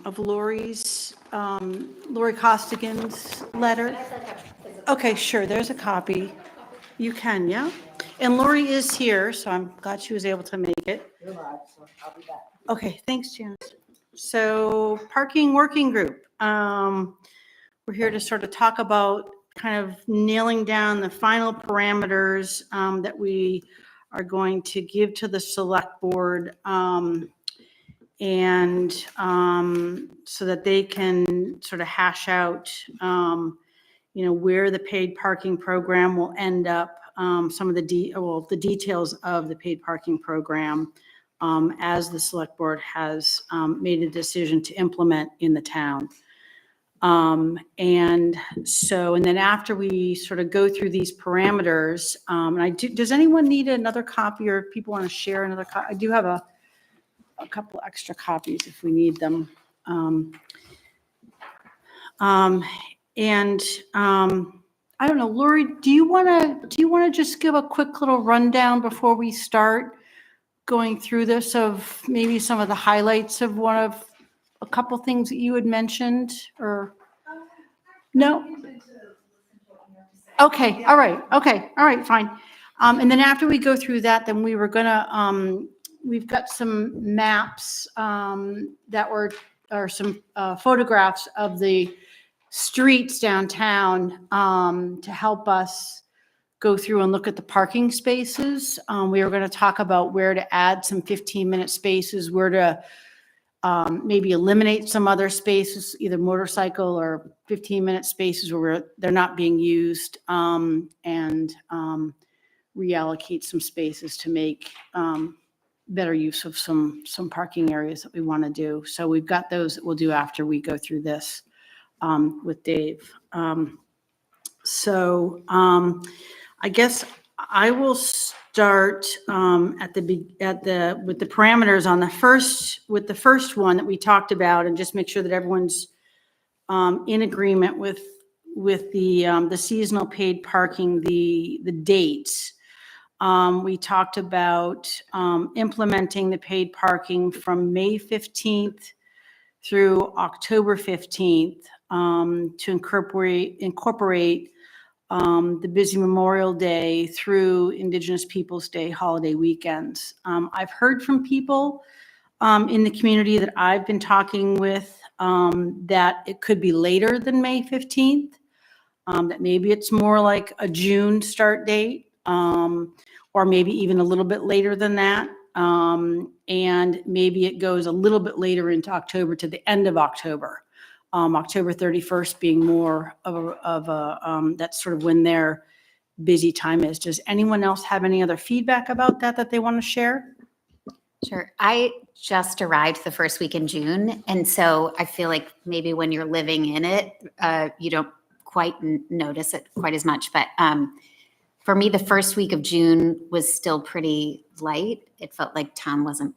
of Lori's, Lori Costigan's letter? Okay, sure, there's a copy. You can, yeah? And Lori is here, so I'm glad she was able to make it. You're live, so I'll be back. Okay, thanks, Janice. So parking working group. We're here to sort of talk about kind of nailing down the final parameters that we are going to give to the select board, and so that they can sort of hash out, where the paid parking program will end up, some of the details of the paid parking program, as the select board has made a decision to implement in the town. And then after we sort of go through these parameters, does anyone need another copy, or people want to share another copy? I do have a couple extra copies if we need them. I don't know, Lori, do you want to just give a quick little rundown before we start going through this of maybe some of the highlights of a couple things that you had mentioned, or no? Okay, all right, fine. And then after we go through that, then we were gonna, we've got some maps or some photographs of the streets downtown to help us go through and look at the parking spaces. We were going to talk about where to add some 15-minute spaces, where to maybe eliminate some other spaces, either motorcycle or 15-minute spaces where they're not being used, and reallocate some spaces to make better use of some parking areas that we want to do. So we've got those that we'll do after we go through this with Dave. I guess I will start with the parameters on with the first one that we talked about, and just make sure that everyone's in agreement with the seasonal paid parking, the dates. We talked about implementing the paid parking from May 15th through October 15th, to incorporate the busy Memorial Day through Indigenous Peoples Day holiday weekends. I've heard from people in the community that I've been talking with that it could be later than May 15th, that maybe it's more like a June start date, or maybe even a little bit later than that. And maybe it goes a little bit later into October, to the end of October. October 31st being more of a that's sort of when their busy time is. Does anyone else have any other feedback about that they want to share? Sure. I just arrived the first week in June. And so I feel like maybe when you're living in it, you don't quite notice it quite as much. But for me, the first week of June was still pretty light. It felt like town wasn't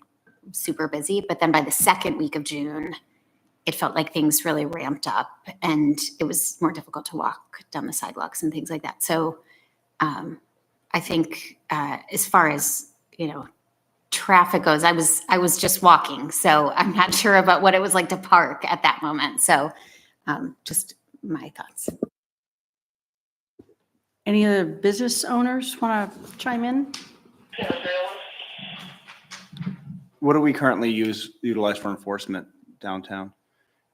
super busy. But then by the second week of June, it felt like things really ramped up, and it was more difficult to walk down the sidewalks and things like that. So I think as far as, traffic goes, I was just walking. So I'm not sure about what it was like to park at that moment. So just my thoughts. Any other business owners want to chime in? What do we currently utilize for enforcement downtown?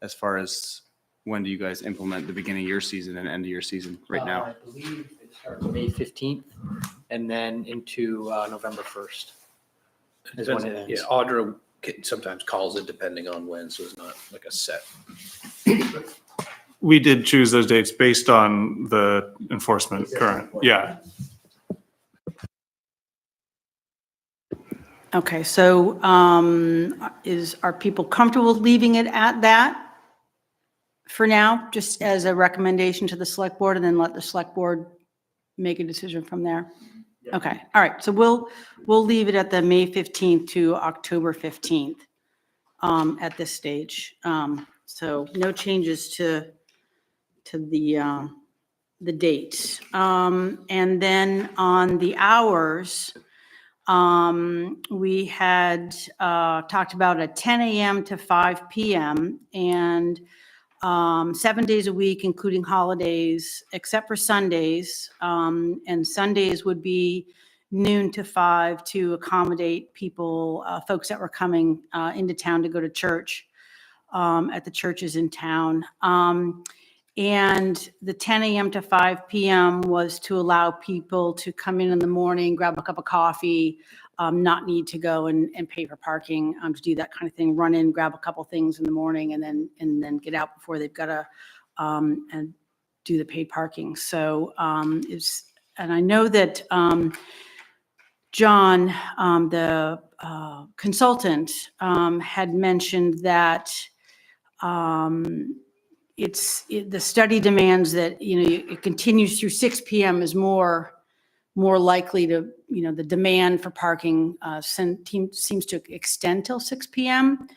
As far as when do you guys implement the beginning of your season and end of your season right now? I believe it starts May 15th and then into November 1st. Is when it ends. Yeah, Audra sometimes calls it depending on when, so it's not like a set. We did choose those dates based on the enforcement current. Yeah. Okay, so are people comfortable leaving it at that for now, just as a recommendation to the select board, and then let the select board make a decision from there? Yep. Okay, all right, so we'll leave it at the May 15th to October 15th at this stage. So no changes to the dates. And then on the hours, We had talked about a 10 a.m. to 5 p.m. and 7 days a week, including holidays, except for Sundays. And Sundays would be noon to 5 to accommodate people, folks that were coming into town to go to church at the churches in town. And the 10 a.m. to 5 p.m. was to allow people to come in the morning, grab a cup of coffee, not need to go and pay for parking, to do that kind of thing, run in, grab a couple things in the morning and then get out before they've got to and do the paid parking. So and I know that John, the consultant, had mentioned that the study demands that, it continues through 6 p.m. is more likely to, the demand for parking seems to extend till 6 p.m.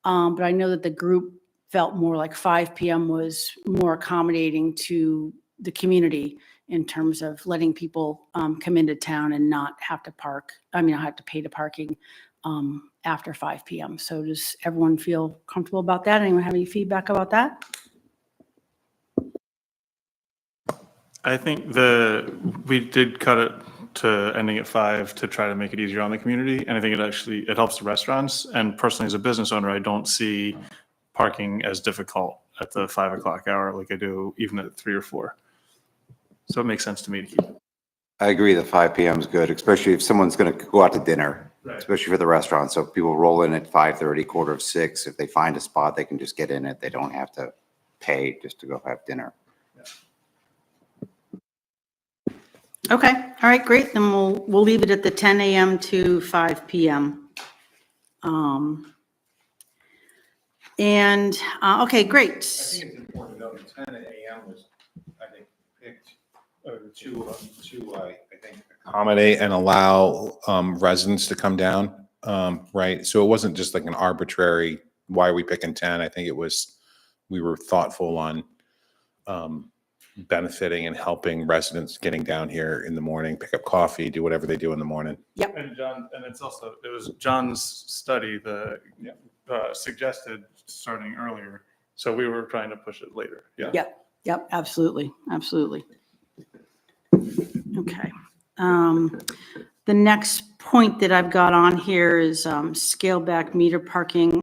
But I know that the group felt more like 5 p.m. was more accommodating to the community in terms of letting people come into town and not have to have to pay the parking after 5 p.m. So does everyone feel comfortable about that? Anyone have any feedback about that? I think we did cut it to ending at 5 to try to make it easier on the community. And I think it helps the restaurants. And personally, as a business owner, I don't see parking as difficult at the 5 o'clock hour like I do even at 3 or 4. So it makes sense to me to keep it. I agree that 5 p.m. is good, especially if someone's going to go out to dinner, Right. especially for the restaurant. So people roll in at 5:30, 5:45. If they find a spot, they can just get in it. They don't have to pay just to go have dinner. Okay, all right, great. Then we'll leave it at the 10 a.m. to 5 p.m. Okay, great. I think it's important to note, 10 a.m. was, I think, picked to I think, accommodate and allow residents to come down, right? So it wasn't just like an arbitrary, why are we picking 10? I think we were thoughtful on benefiting and helping residents getting down here in the morning, pick up coffee, do whatever they do in the morning. And it was John's study that suggested starting earlier. So we were trying to push it later. Yeah. Yep, absolutely. Okay. The next point that I've got on here is scale back meter parking.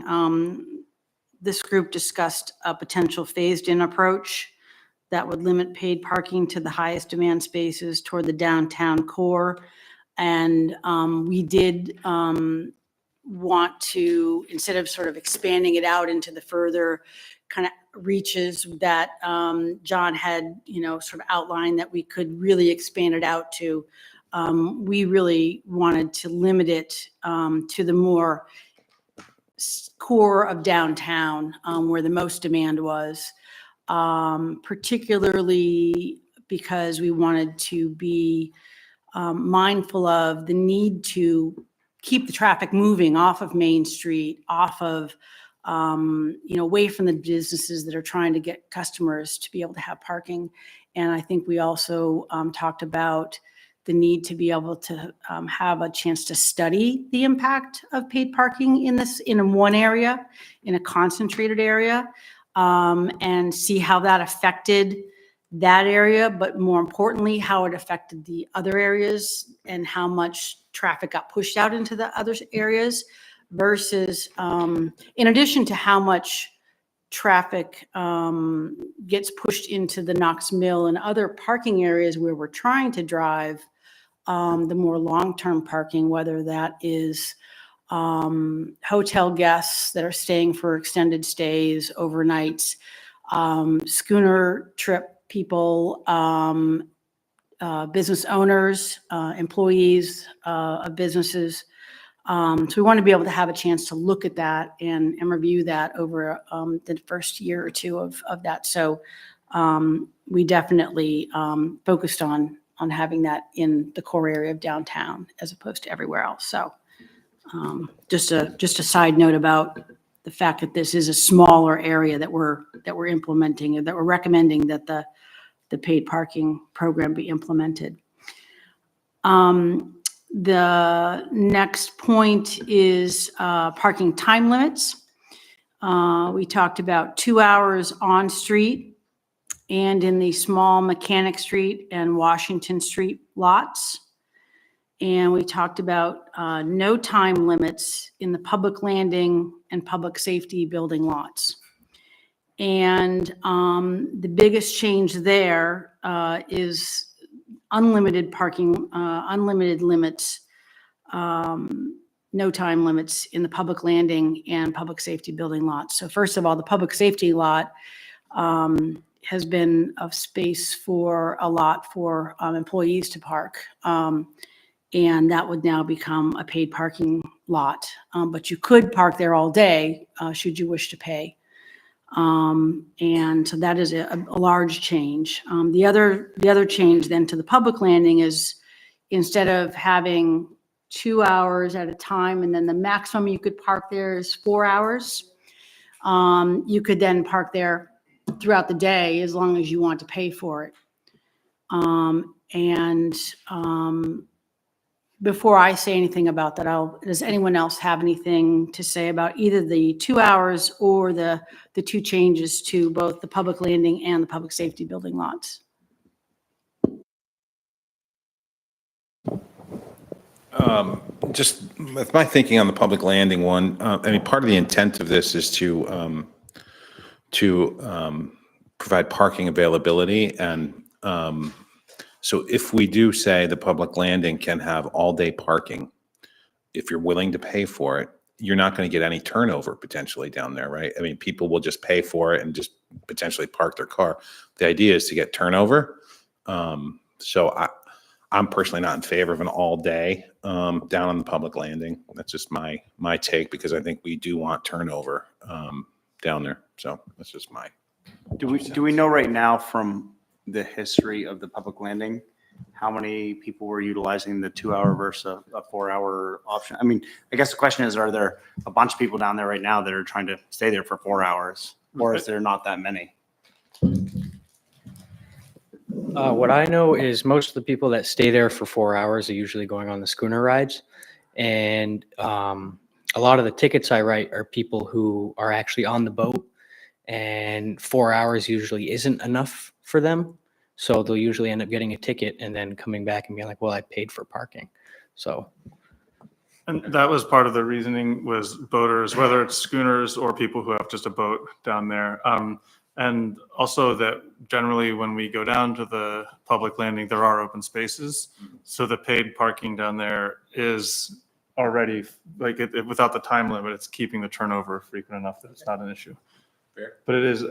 This group discussed a potential phased-in approach that would limit paid parking to the highest demand spaces toward the downtown core. And we did want to, instead of sort of expanding it out into the further kind of reaches that John had, sort of outlined that we could really expand it out to, we really wanted to limit it to the more core of downtown where the most demand was. Particularly because we wanted to be mindful of the need to keep the traffic moving off of Main Street, off of, away from the businesses that are trying to get customers to be able to have parking. And I think we also talked about the need to be able to have a chance to study the impact of paid parking in one area, in a concentrated area. And see how that affected that area, but more importantly, how it affected the other areas and how much traffic got pushed out into the other areas versus, in addition to how much traffic gets pushed into the Knox Mill and other parking areas where we're trying to drive the more long-term parking, whether that is hotel guests that are staying for extended stays, overnights, schooner trip people, business owners, employees of businesses. So we want to be able to have a chance to look at that and review that over the first year or two of that. So we definitely focused on having that in the core area of downtown as opposed to everywhere else. So just a side note about the fact that this is a smaller area that we're implementing and that we're recommending that the paid parking program be implemented. The next point is parking time limits. We talked about 2 hours on street and in the small Mechanic Street and Washington Street lots. And we talked about no time limits in the public landing and public safety building lots. And the biggest change there is unlimited parking, unlimited limits, no time limits in the public landing and public safety building lots. So first of all, the public safety lot has been of space for a lot for employees to park. And that would now become a paid parking lot. But you could park there all day should you wish to pay. And so that is a large change. The other change then to the public landing is instead of having 2 hours at a time and then the maximum you could park there is 4 hours, you could then park there throughout the day as long as you want to pay for it. Before I say anything about that, does anyone else have anything to say about either the 2 hours or the two changes to both the public landing and the public safety building lots? Just with my thinking on the public landing one, I mean, part of the intent of this is to provide parking availability. And so if we do say the public landing can have all-day parking, if you're willing to pay for it, you're not going to get any turnover potentially down there, right? I mean, people will just pay for it and just potentially park their car. The idea is to get turnover. So I'm personally not in favor of an all-day down on the public landing. That's just my take, because I think we do want turnover down there. So that's just my. Do we know right now from the history of the public landing how many people were utilizing the 2 hour versus a 4 hour option? I mean, I guess the question is, are there a bunch of people down there right now that are trying to stay there for 4 hours, or is there not that many? What I know is most of the people that stay there for 4 hours are usually going on the schooner rides. And a lot of the tickets I write are people who are actually on the boat, and 4 hours usually isn't enough for them. So they'll usually end up getting a ticket and then coming back and being like, well, I paid for parking. So. And that was part of the reasoning, was boaters, whether it's schooners or people who have just a boat down there. And also that generally when we go down to the public landing, there are open spaces. So the paid parking down there is already, like, without the time limit, it's keeping the turnover frequent enough that it's not an issue. Fair. But it is.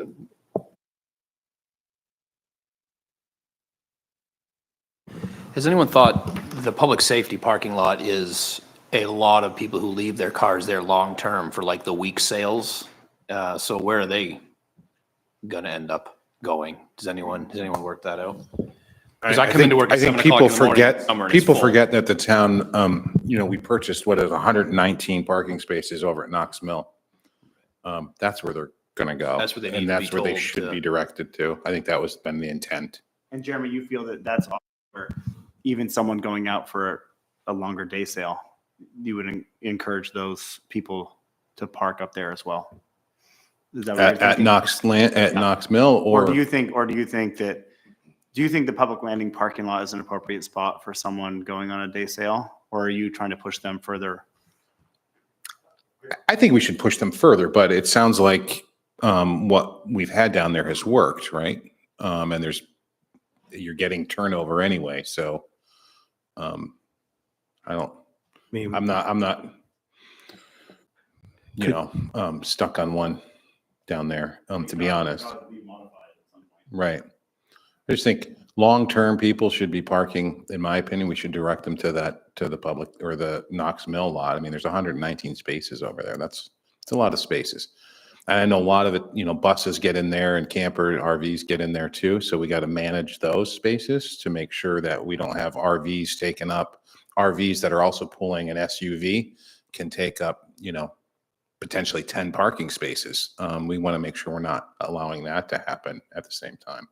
Has anyone thought the public safety parking lot is a lot of people who leave their cars there long-term for like the week sales? So where are they gonna end up going? Does anyone work that out? Because I come into work I at think 7 o'clock people in the morning, forget, summer and it's people full. forget that the town, we purchased 119 parking spaces over at Knox Mill. That's where they're gonna go. That's where they need And to be that's where they told should to- be directed to. I think that was been the intent. And Jeremy, you feel that that's where even someone going out for a longer day sale, you would encourage those people to park up there as well? Is that what you're At thinking? Knox Mill, Or or do you think the public landing parking lot is an appropriate spot for someone going on a day sale? Or are you trying to push them further? I think we should push them further, but it sounds like what we've had down there has worked, right? And you're getting turnover anyway, so I'm not, stuck on one down there, to be honest. Right. I just think long-term people should be parking, in my opinion, we should direct them to the public or the Knox Mill lot. I mean, there's 119 spaces over there. It's a lot of spaces. And I know a lot of it, buses get in there and camper RVs get in there too. So we got to manage those spaces to make sure that we don't have RVs taken up. RVs that are also pulling an SUV can take up, potentially 10 parking spaces. We want to make sure we're not allowing that to happen at the same time.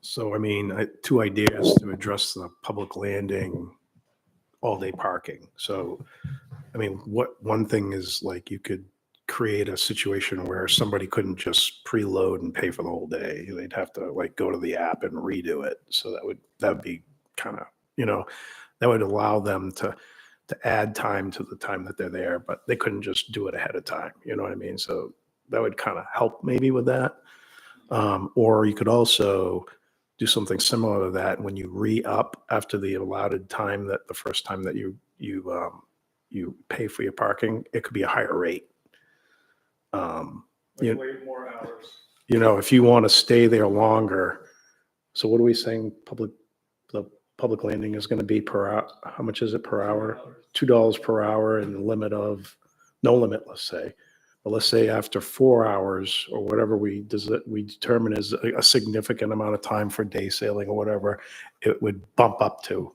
So, I mean, two ideas to address the public landing all-day parking. So, I mean, one thing is like you could create a situation where somebody couldn't just preload and pay for the whole day. They'd have to like go to the app and redo it. So that'd be kind of, that would allow them to add time to the time that they're there, but they couldn't just do it ahead of time. You know what I mean? So that would kind of help maybe with that. Or you could also do something similar to that when you re-up after the allotted time, that the first time that you pay for your parking, it could be a higher rate. Wait more hours. If you want to stay there longer. So what are we saying? The public landing is going to be per hour. How much is it per hour? $2 per hour, and the limit of no limit, let's say. But let's say after 4 hours or whatever we determine is a significant amount of time for day sailing or whatever, it would bump up to,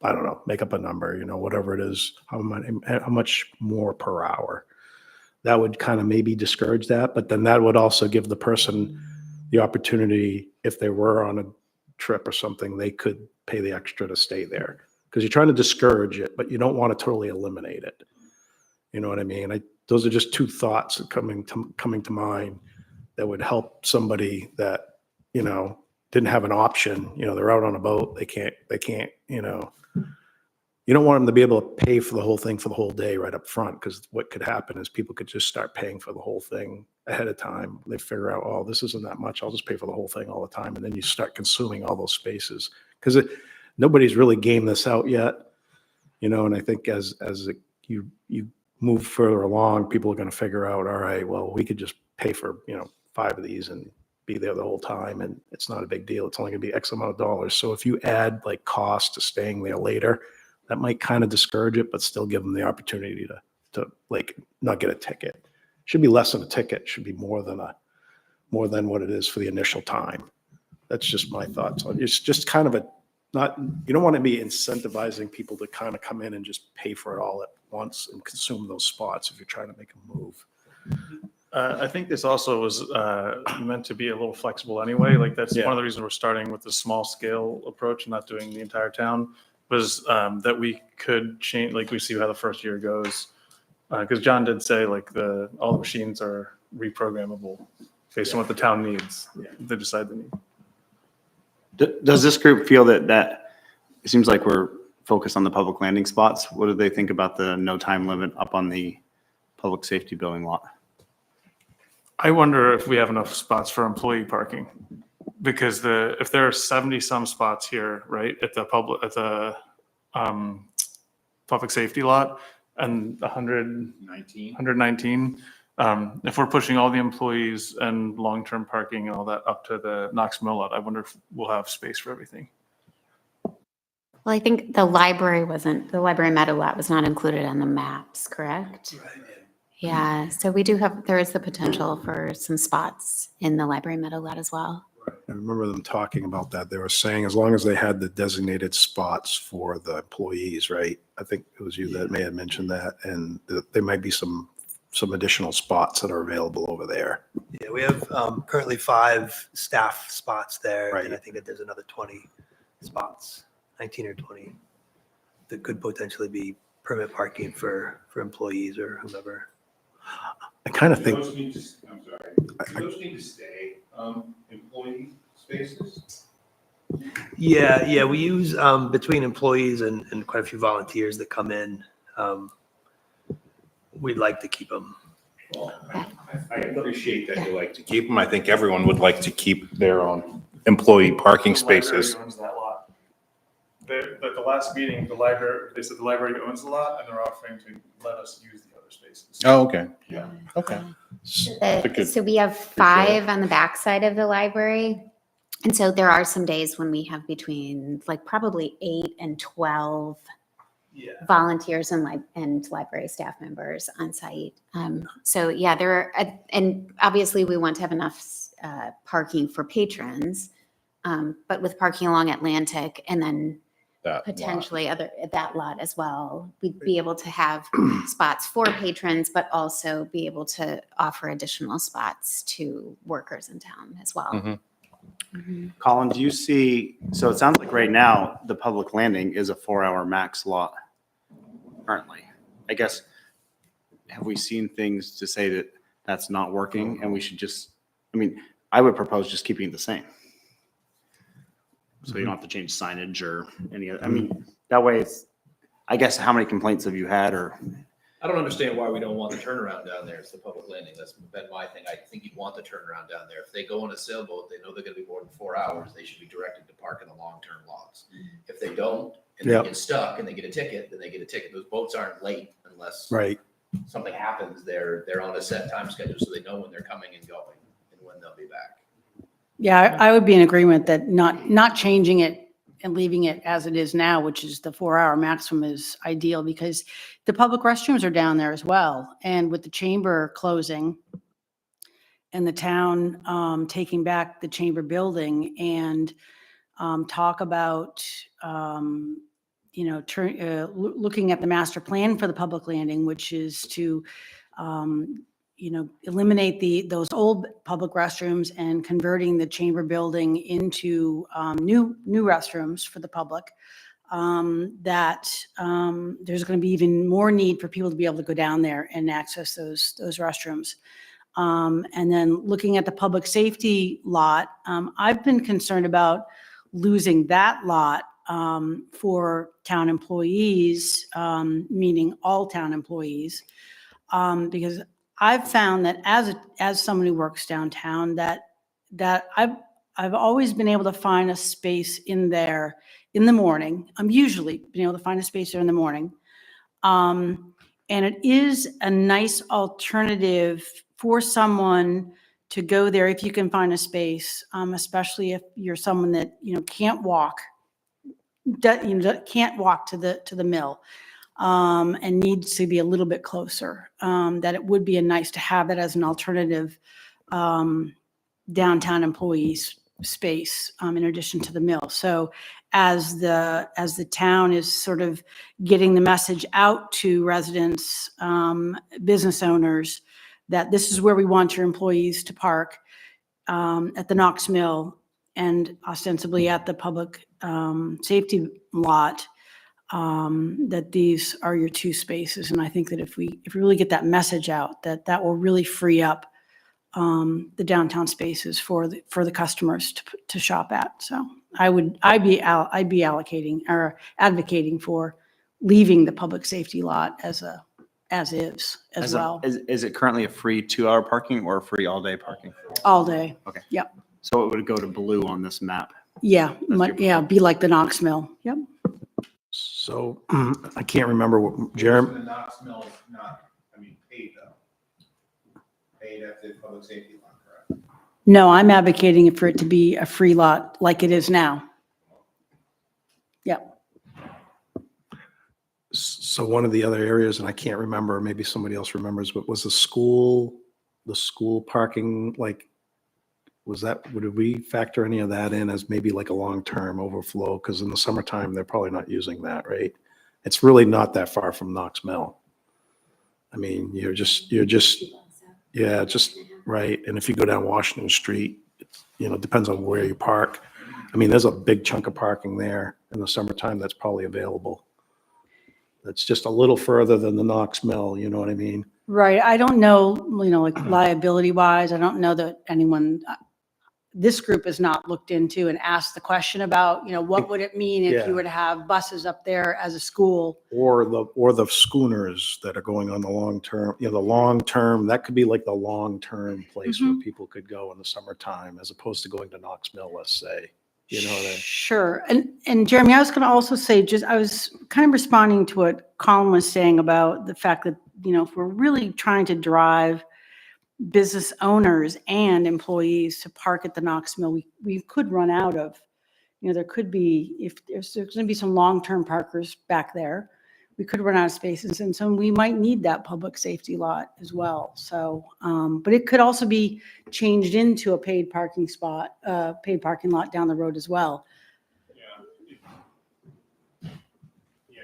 I don't know, make up a number, whatever it is, how much more per hour. That would kind of maybe discourage that, but then that would also give the person the opportunity, if they were on a trip or something, they could pay the extra to stay there. Because you're trying to discourage it, but you don't want to totally eliminate it. You know what I mean? Those are just two thoughts coming to mind that would help somebody that, didn't have an option. They're out on a boat. They can't, you don't want them to be able to pay for the whole thing for the whole day right up front, because what could happen is people could just start paying for the whole thing ahead of time. They figure out, oh, this isn't that much. I'll just pay for the whole thing all the time. And then you start consuming all those spaces because nobody's really gamed this out yet, and I think as you move further along, people are going to figure out, all right, well, we could just pay for, 5 of these and be there the whole time. And it's not a big deal. It's only gonna be X amount of dollars. So if you add like cost to staying there later, that might kind of discourage it, but still give them the opportunity to like not get a ticket. It should be less than a ticket. It should be more than what it is for the initial time. That's just my thoughts on it. It's just kind of you don't want to be incentivizing people to kind of come in and just pay for it all at once and consume those spots if you're trying to make a move. I think this also was meant to be a little flexible anyway. Like that's one of the reasons we're starting with the small scale approach and not doing the entire town, was that we could change, like we see how the first year goes. Because John did say like all the machines are reprogrammable based on what the town needs. They decide the need. Does this group feel that it seems like we're focused on the public landing spots? What do they think about the no time limit up on the public safety building lot? I wonder if we have enough spots for employee parking, because if there are 70 some spots here, right, at the public safety lot, and 119, if we're pushing all the employees and long-term parking and all that up to the Knox Mill lot, I wonder if we'll have space for everything. Well, I think the library meadow lot was not included on the maps, correct? Right. Yeah, so there is the potential for some spots in the library meadow lot as well. I remember them talking about that. They were saying as long as they had the designated spots for the employees, right? I think it was you that may have mentioned that, and there might be some additional spots that are available over there. Yeah, we have currently 5 staff spots there, Right. and I think that there's another 20 spots, 19 or 20, that could potentially be permit parking for employees or whomever. I kind of think, I'm sorry, do those need to stay employee spaces? Yeah, we use between employees and quite a few volunteers that come in. We'd like to keep them. Well, I appreciate that you like to keep them. I think everyone would like to keep their own employee parking spaces. The library owns that lot. At the last meeting, they said the library owns the lot and they're offering to let us use the other spaces. Oh, okay. Yeah. Okay. So we have 5 on the backside of the library. And so there are some days when we have between like probably 8 and 12 volunteers and library staff members on site. So yeah, and obviously we want to have enough parking for patrons, but with parking along Atlantic and then potentially that lot as well, we'd be able to have spots for patrons, but also be able to offer additional spots to workers in town as well. Mm-hmm. Colin, do you see, so it sounds like right now the public landing is a 4-hour max lot. currently. I guess, have we seen things to say that that's not working and we should just, I mean, I would propose just keeping it the same. So you don't have to change signage or any other, I mean, that way it's, I guess, how many complaints have you had or? I don't understand why we don't want the turnaround down there. It's the public landing. That's been my thing. I think you'd want the turnaround down there. If they go on a sailboat, they know they're gonna be more than 4 hours. They should be directed to park in the long-term lots. If they don't, and they Yep. get stuck and they get a ticket, then they get a ticket. Those boats aren't late unless Right. something happens. They're on a set time schedule, so they know when they're coming and going and when they'll be back. Yeah, I would be in agreement that not changing it and leaving it as it is now, which is the 4-hour maximum, is ideal because the public restrooms are down there as well. And with the chamber closing and the town taking back the chamber building and talk about, looking at the master plan for the public landing, which is to, eliminate those old public restrooms and converting the chamber building into new restrooms for the public. There's going to be even more need for people to be able to go down there and access those restrooms. And then looking at the public safety lot, I've been concerned about losing that lot for town employees, meaning all town employees, because I've found that as someone who works downtown, that I've always been able to find a space in there in the morning. I'm usually been able to find a space there in the morning. And it is a nice alternative for someone to go there if you can find a space, especially if you're someone that, can't walk, can't walk to the mill. And needs to be a little bit closer, that it would be nice to have that as an alternative downtown employees space in addition to the mill. So as the town is sort of getting the message out to residents, business owners, that this is where we want your employees to park at the Knox Mill and ostensibly at the public safety lot, that these are your two spaces. And I think that if we really get that message out, that will really free up the downtown spaces for the customers to shop at. So I'd be allocating or advocating for leaving the public safety lot as is as well, Is it currently a free 2-hour parking or a free all-day parking? all day. Okay. Yep. So it would go to blue on this map. Yeah, be like the Knox Mill. Yep. So I can't remember what Jeremy, The Knox Mill is not, paid though. Paid at the public safety lot, correct? No, I'm advocating for it to be a free lot like it is now. Yep. so one of the other areas, and I can't remember, maybe somebody else remembers, but was the school parking, like, would we factor any of that in as maybe like a long-term overflow? Because in the summertime, they're probably not using that, right? It's really not that far from Knox Mill. I mean, you're just right. And if you go down Washington Street, it depends on where you park. I mean, there's a big chunk of parking there in the summertime that's probably available. That's just a little further than the Knox Mill, you know what I mean? Right. I don't know, like liability wise, I don't know that this group has not looked into and asked the question about, what would it mean if Yeah. you were to have buses up there as a school? Or the schooners that are going on the long term, the long term, that could be like the long-term place where people could go in the summertime as opposed to going to Knox Mill, let's say, Sure. And Jeremy, I was going to also say, I was kind of responding to what Colin was saying about the fact that, if we're really trying to drive business owners and employees to park at the Knox Mill, we could run out of, there could be, if there's going to be some long-term parkers back there, we could run out of spaces. And so we might need that public safety lot as well. So, but it could also be changed into a paid parking lot down the road as well. Yeah,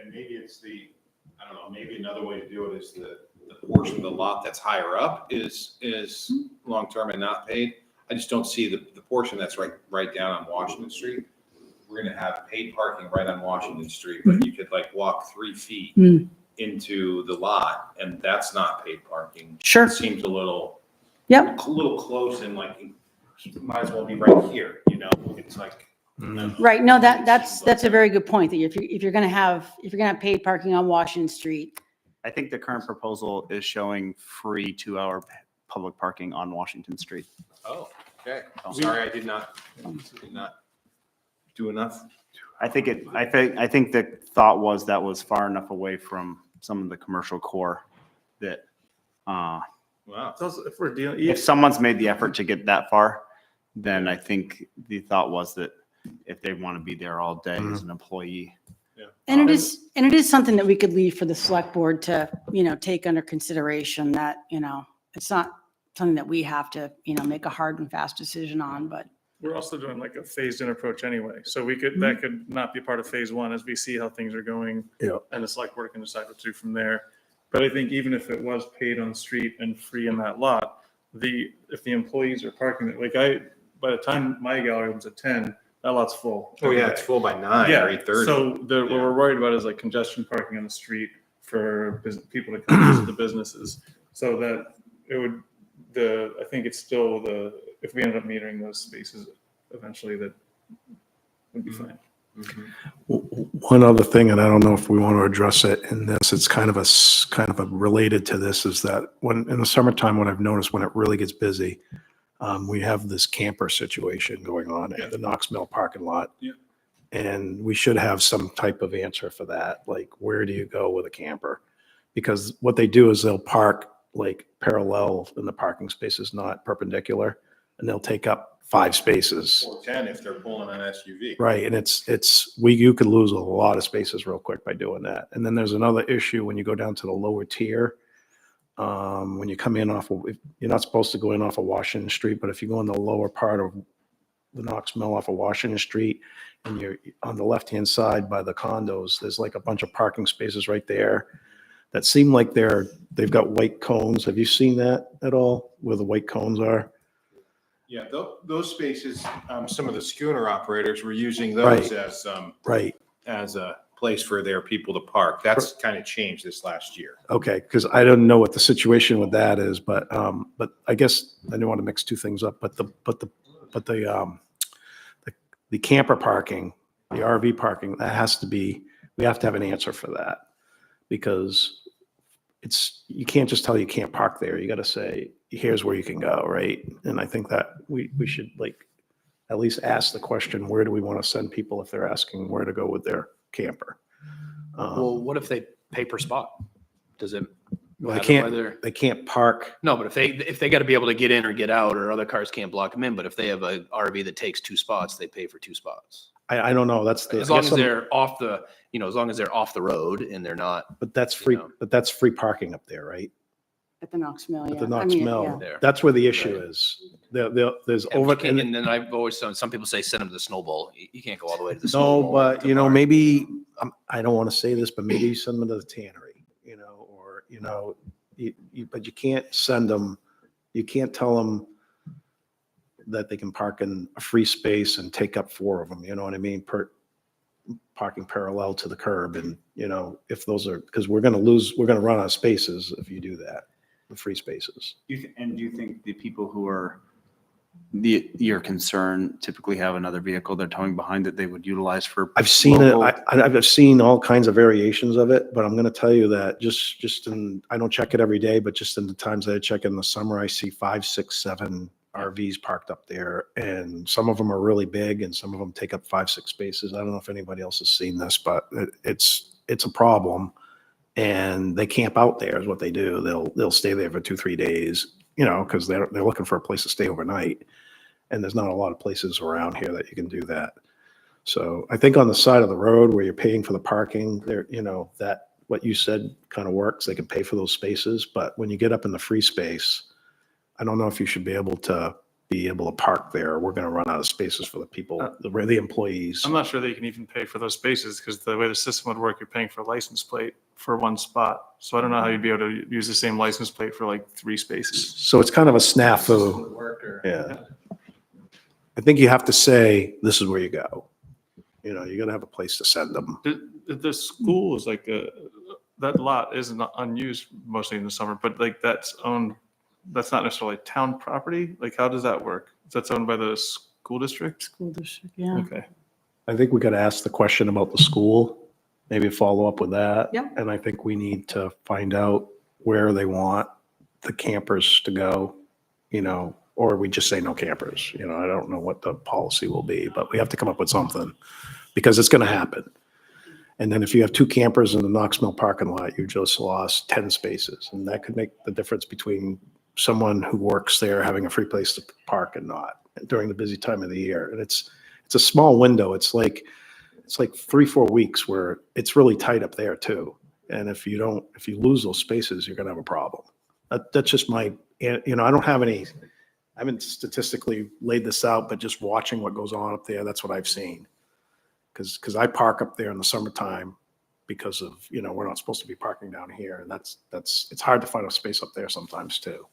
maybe it's I don't know, maybe another way to do it is the portion of the lot that's higher up is long-term and not paid. I just don't see the portion that's right down on Washington Street. We're gonna have paid parking right on Washington Street, but you could walk 3 feet into the lot, and that's not paid parking. Sure. It seems a little Yep. close, and like, you might as well be right here, you know, it's like. Right. No, that's a very good point, that if you're going to have paid parking on Washington Street. I think the current proposal is showing free 2-hour public parking on Washington Street. Oh, okay. I'm sorry, I did not do enough. I think the thought was that was far enough away from some of the commercial core that, Wow. If we're dealing, if someone's made the effort to get that far, then I think the thought was that if they want to be there all day as an employee. And it is something that we could leave for the select board to, take under consideration, that, it's not something that we have to, make a hard and fast decision on, but. we're also doing like a phased in approach anyway. So that could not be part of phase one as we see how things are going. Yeah. And the select board can decide what to do from there. But I think even if it was paid on the street and free in that lot, if the employees are parking it, by the time my gallery opens at 10, that lot's full. Oh, yeah, it's full by 9 or 8:30. So what we're worried about is like congestion parking on the street for people to come visit the businesses. So that I think it's still if we end up metering those spaces eventually, that would be fine. One other thing, and I don't know if we want to address it in this, it's kind of a related to this, is that when in the summertime, what I've noticed when it really gets busy, we have this camper situation going on at the Knox Mill parking lot. Yeah. And we should have some type of answer for that. Like, where do you go with a camper? Because what they do is they'll park like parallel in the parking spaces, not perpendicular, and they'll take up 5 spaces. Or 10 if they're pulling an SUV. Right, and you could lose a lot of spaces real quick by doing that. And then there's another issue when you go down to the lower tier. When you come in you're not supposed to go in off of Washington Street, but if you go in the lower part of the Knox Mill off of Washington Street, and you're on the left-hand side by the condos, there's like a bunch of parking spaces right there that seem like they've got white cones. Have you seen that at all, where the white cones are? Yeah, those spaces, some of the schooner operators were using those Right. as a place for their people to park. That's kind of changed this last year. Okay, because I don't know what the situation with that is, but I guess I don't want to mix two things up. But the camper parking, the RV parking, we have to have an answer for that, because you can't just tell you can't park there. You got to say, here's where you can go, right? And I think that we should at least ask the question, where do we want to send people if they're asking where to go with their camper? Well, what if they pay per spot? Does it Well, matter they can't park. No, but if they got to be able to get in or get out, or other cars can't block them in, but if they have a RV that takes 2 spots, they pay for 2 spots. I don't know. As long as they're off the road and they're not. But that's free. But that's free parking up there, right? At the Knox Mill, yeah. At the Knox I mean, Mill. yeah. There. That's where the issue is. There's over. And then I've always some people say send them to the snowball. You can't go all the way to the snowball. No, but maybe I don't want to say this, but maybe you send them to the tannery, but you can't send them. You can't tell them that they can park in a free space and take up 4 of them. You know what I mean? Parking parallel to the curb, and if those are, because we're going to run out of spaces if you do that, the free spaces. Do you think the people who are your concern typically have another vehicle they're towing behind that they would utilize for? I've seen it. local- I've seen all kinds of variations of it, but I'm going to tell you that I don't check it every day, but just in the times that I check in the summer, I see 5, 6, 7 RVs parked up there, and some of them are really big and some of them take up 5, 6 spaces. I don't know if anybody else has seen this, but it's a problem, and they camp out there is what they do. They'll stay there for 2, 3 days, because they're looking for a place to stay overnight, and there's not a lot of places around here that you can do that. So I think on the side of the road where you're paying for the parking there, that what you said kind of works. They can pay for those spaces, but when you get up in the free space, I don't know if you should be able to park there. We're going to run out of spaces for the people, the employees. I'm not sure that you can even pay for those spaces, because the way the system would work, you're paying for a license plate for 1 spot. So I don't know how you'd be able to use the same license plate for like 3 spaces. So it's kind of a snafu. Yeah. I think you have to say, this is where you go. You're going to have a place to send them. The school is like that lot is not unused mostly in the summer, but like that's not necessarily town property. Like, how does that work? That's owned by the school district? School district, yeah. Okay. I think we got to ask the question about the school, maybe follow up with that. Yep. And I think we need to find out where they want the campers to go, or we just say no campers. I don't know what the policy will be, but we have to come up with something because it's going to happen. And then if you have 2 campers in the Knox Mill parking lot, you just lost 10 spaces. And that could make the difference between someone who works there having a free place to park and not during the busy time of the year. And it's a small window. It's like 3-4 weeks where it's really tight up there too. And if you lose those spaces, you're going to have a problem. That's just my, I haven't statistically laid this out, but just watching what goes on up there, that's what I've seen. Because I park up there in the summertime because of, we're not supposed to be parking down here. And it's hard to find a space up there sometimes too.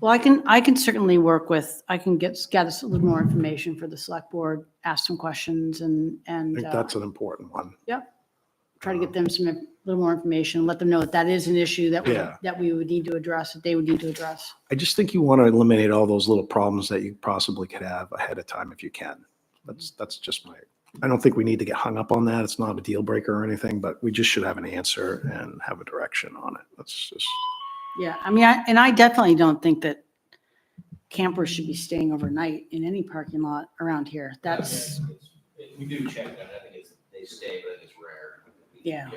Well, I can certainly work with, I can gather a little more information for the select board, ask some questions I and think that's an important one. try to get them a little more information, let them know that is an issue Yeah. that we would need to address, that they would need to address. I just think you want to eliminate all those little problems that you possibly could have ahead of time if you can. That's just I don't think we need to get hung up on that. It's not a deal breaker or anything, but we just should have an answer and have a direction on it. That's just. Yeah, I mean, I definitely don't think that campers should be staying overnight in any parking lot around here. That's, We do check that. I think they stay, but it's rare. Yeah.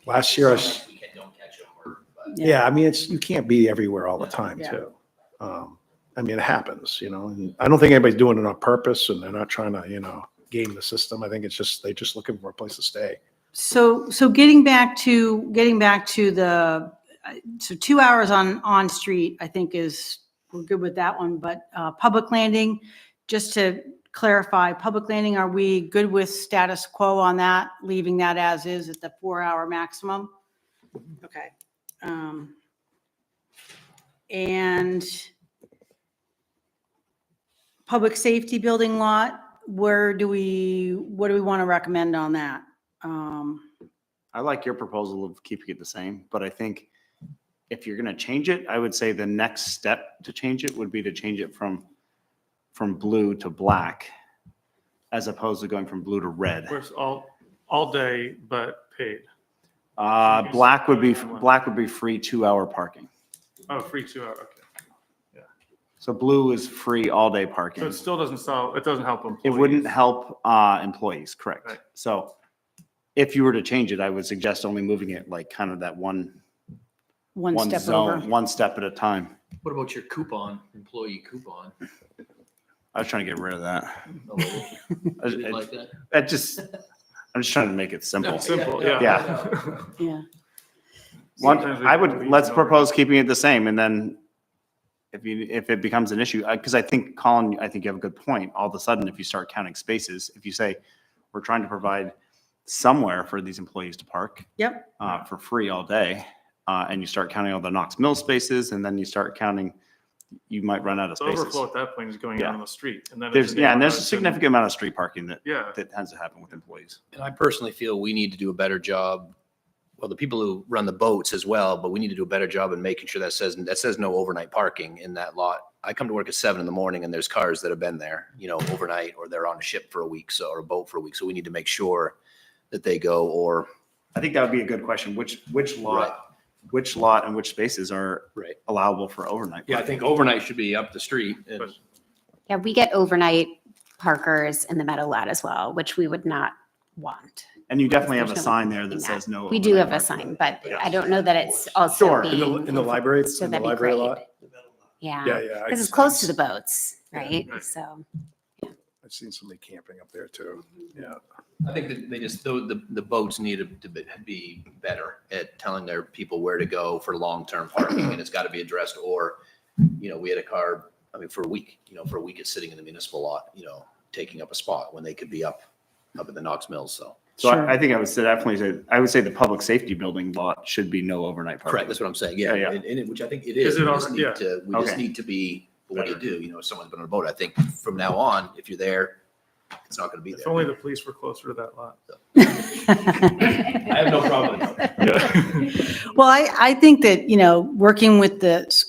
Last year I Sometimes we don't catch them. Yeah, I mean, you can't be everywhere all the time Yeah. too. I mean, it happens, and I don't think anybody's doing it on purpose and they're not trying to, game the system. I think it's just, they're just looking for a place to stay. so getting back to so 2 hours on street, I think we're good with that one, but public landing, just to clarify, public landing, are we good with status quo on that, leaving that as is at the 4-hour maximum? Okay. And public safety building lot, what do we want to recommend on that? I like your proposal of keeping it the same, but I think if you're going to change it, I would say the next step to change it would be to change it from blue to black, as opposed to going from blue to red. Where's all day, but paid. Black would be free 2-hour parking. Oh, free 2 hour, okay. So blue is free all day So parking. it still doesn't it doesn't help employees. It wouldn't help employees, correct? Right. So if you were to change it, I would suggest only moving it like kind of that one Step zone, over. one step at a time. What about your employee coupon? I was trying to get rid of that. You didn't like that? I'm just trying to make it simple. Simple, yeah. Yeah. Yeah. Let's propose keeping it the same, and then if it becomes an issue, because I think, Colin, I think you have a good point. All of a sudden, if you start counting spaces, if you say, we're trying to provide somewhere for these employees to park Yep. for free all day, and you start counting all the Knox Mill spaces, and then you start counting, you might run out of The spaces. overflow at that point is going out on the street. And then There's a neighborhoods and- significant amount of street parking that Yeah. tends to happen with employees. And I personally feel we need to do a better job. Well, the people who run the boats as well, but we need to do a better job in making sure that says no overnight parking in that lot. I come to work at 7 in the morning and there's cars that have been there, overnight, or they're on a ship for a week, or a boat for a week. So we need to make sure that they go, or I think that would be a good question. Which lot and which spaces are Right. allowable for overnight? Yeah, I think overnight should be up the street. And Yeah, we get overnight parkers in the meadow lot as well, which we would not want. And you definitely have a There's no sign there that in says no. We do have overnight a parking. sign, but Yeah. I don't know that it's also Sure. being. In the library, So in the that'd be library great. lot? Yeah, Yeah. because it's close to the boats, right? Right. So, I've seen somebody camping up there too. Yeah. I think that they just, the boats need to be better at telling their people where to go for long-term parking, and it's got to be addressed. Or, we had a car, for a week, it's sitting in the municipal lot, taking up a spot when they could be up at the Knox Mills, so. So Sure. I think I would say the public safety building lot should be no overnight parking. Correct, that's what I'm saying, yeah, Yeah. and which I think it Is is. it We just already- need to, we just Okay. need to be, what do you do? If someone's been on a boat, I think from now on, if you're there, it's not gonna be If there. only the police were closer to that lot. I have no problem with that. Yeah. Well, I think that, working with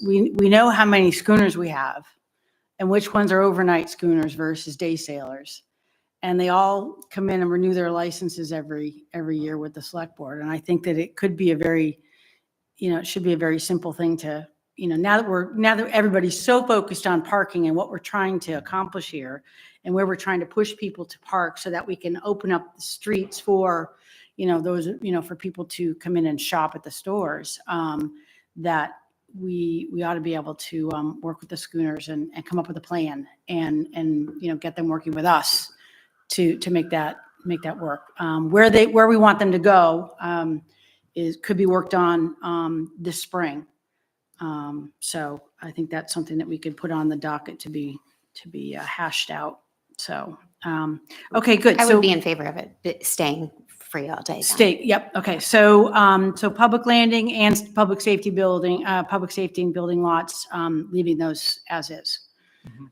we know how many schooners we have and which ones are overnight schooners versus day sailors. And they all come in and renew their licenses every year with the select board. And I think that it could be it should be a very simple thing to, now that everybody's so focused on parking and what we're trying to accomplish here and where we're trying to push people to park so that we can open up the streets for, those, for people to come in and shop at the stores, that we ought to be able to work with the schooners and come up with a plan and get them working with us to make that work. Where we want them to go could be worked on this spring. So I think that's something that we could put on the docket to be hashed out. So, okay, good. I So would be in favor of it staying free all day. then. state, yep, okay. So, so public landing and public safety and building lots, leaving those as is.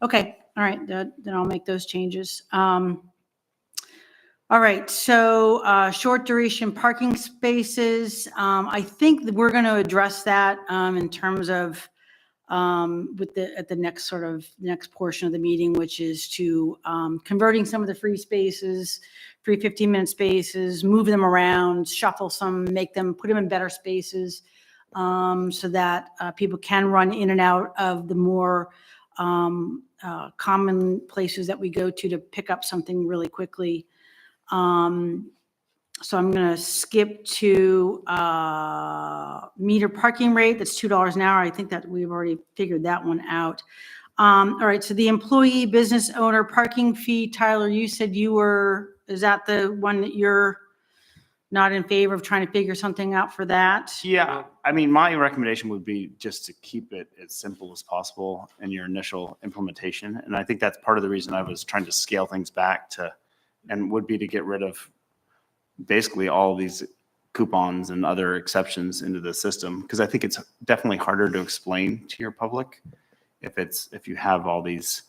Okay, all right, then I'll make those changes. All right, so short duration parking spaces. I think that we're going to address that in terms of at the next portion of the meeting, which is to converting some of the free spaces, free 15-minute spaces, move them around, shuffle some, put them in better spaces, so that people can run in and out of the more common places that we go to pick up something really quickly. So I'm going to skip to meter parking rate. That's $2 an hour. I think that we've already figured that one out. All right. So the employee business owner parking fee, Tyler, you said is that the one that you're not in favor of trying to figure something out for that? Yeah, I mean, my recommendation would be just to keep it as simple as possible in your initial implementation. And I think that's part of the reason I was trying to scale things back and would be to get rid of basically all these coupons and other exceptions into the system. Because I think it's definitely harder to explain to your public if you have all these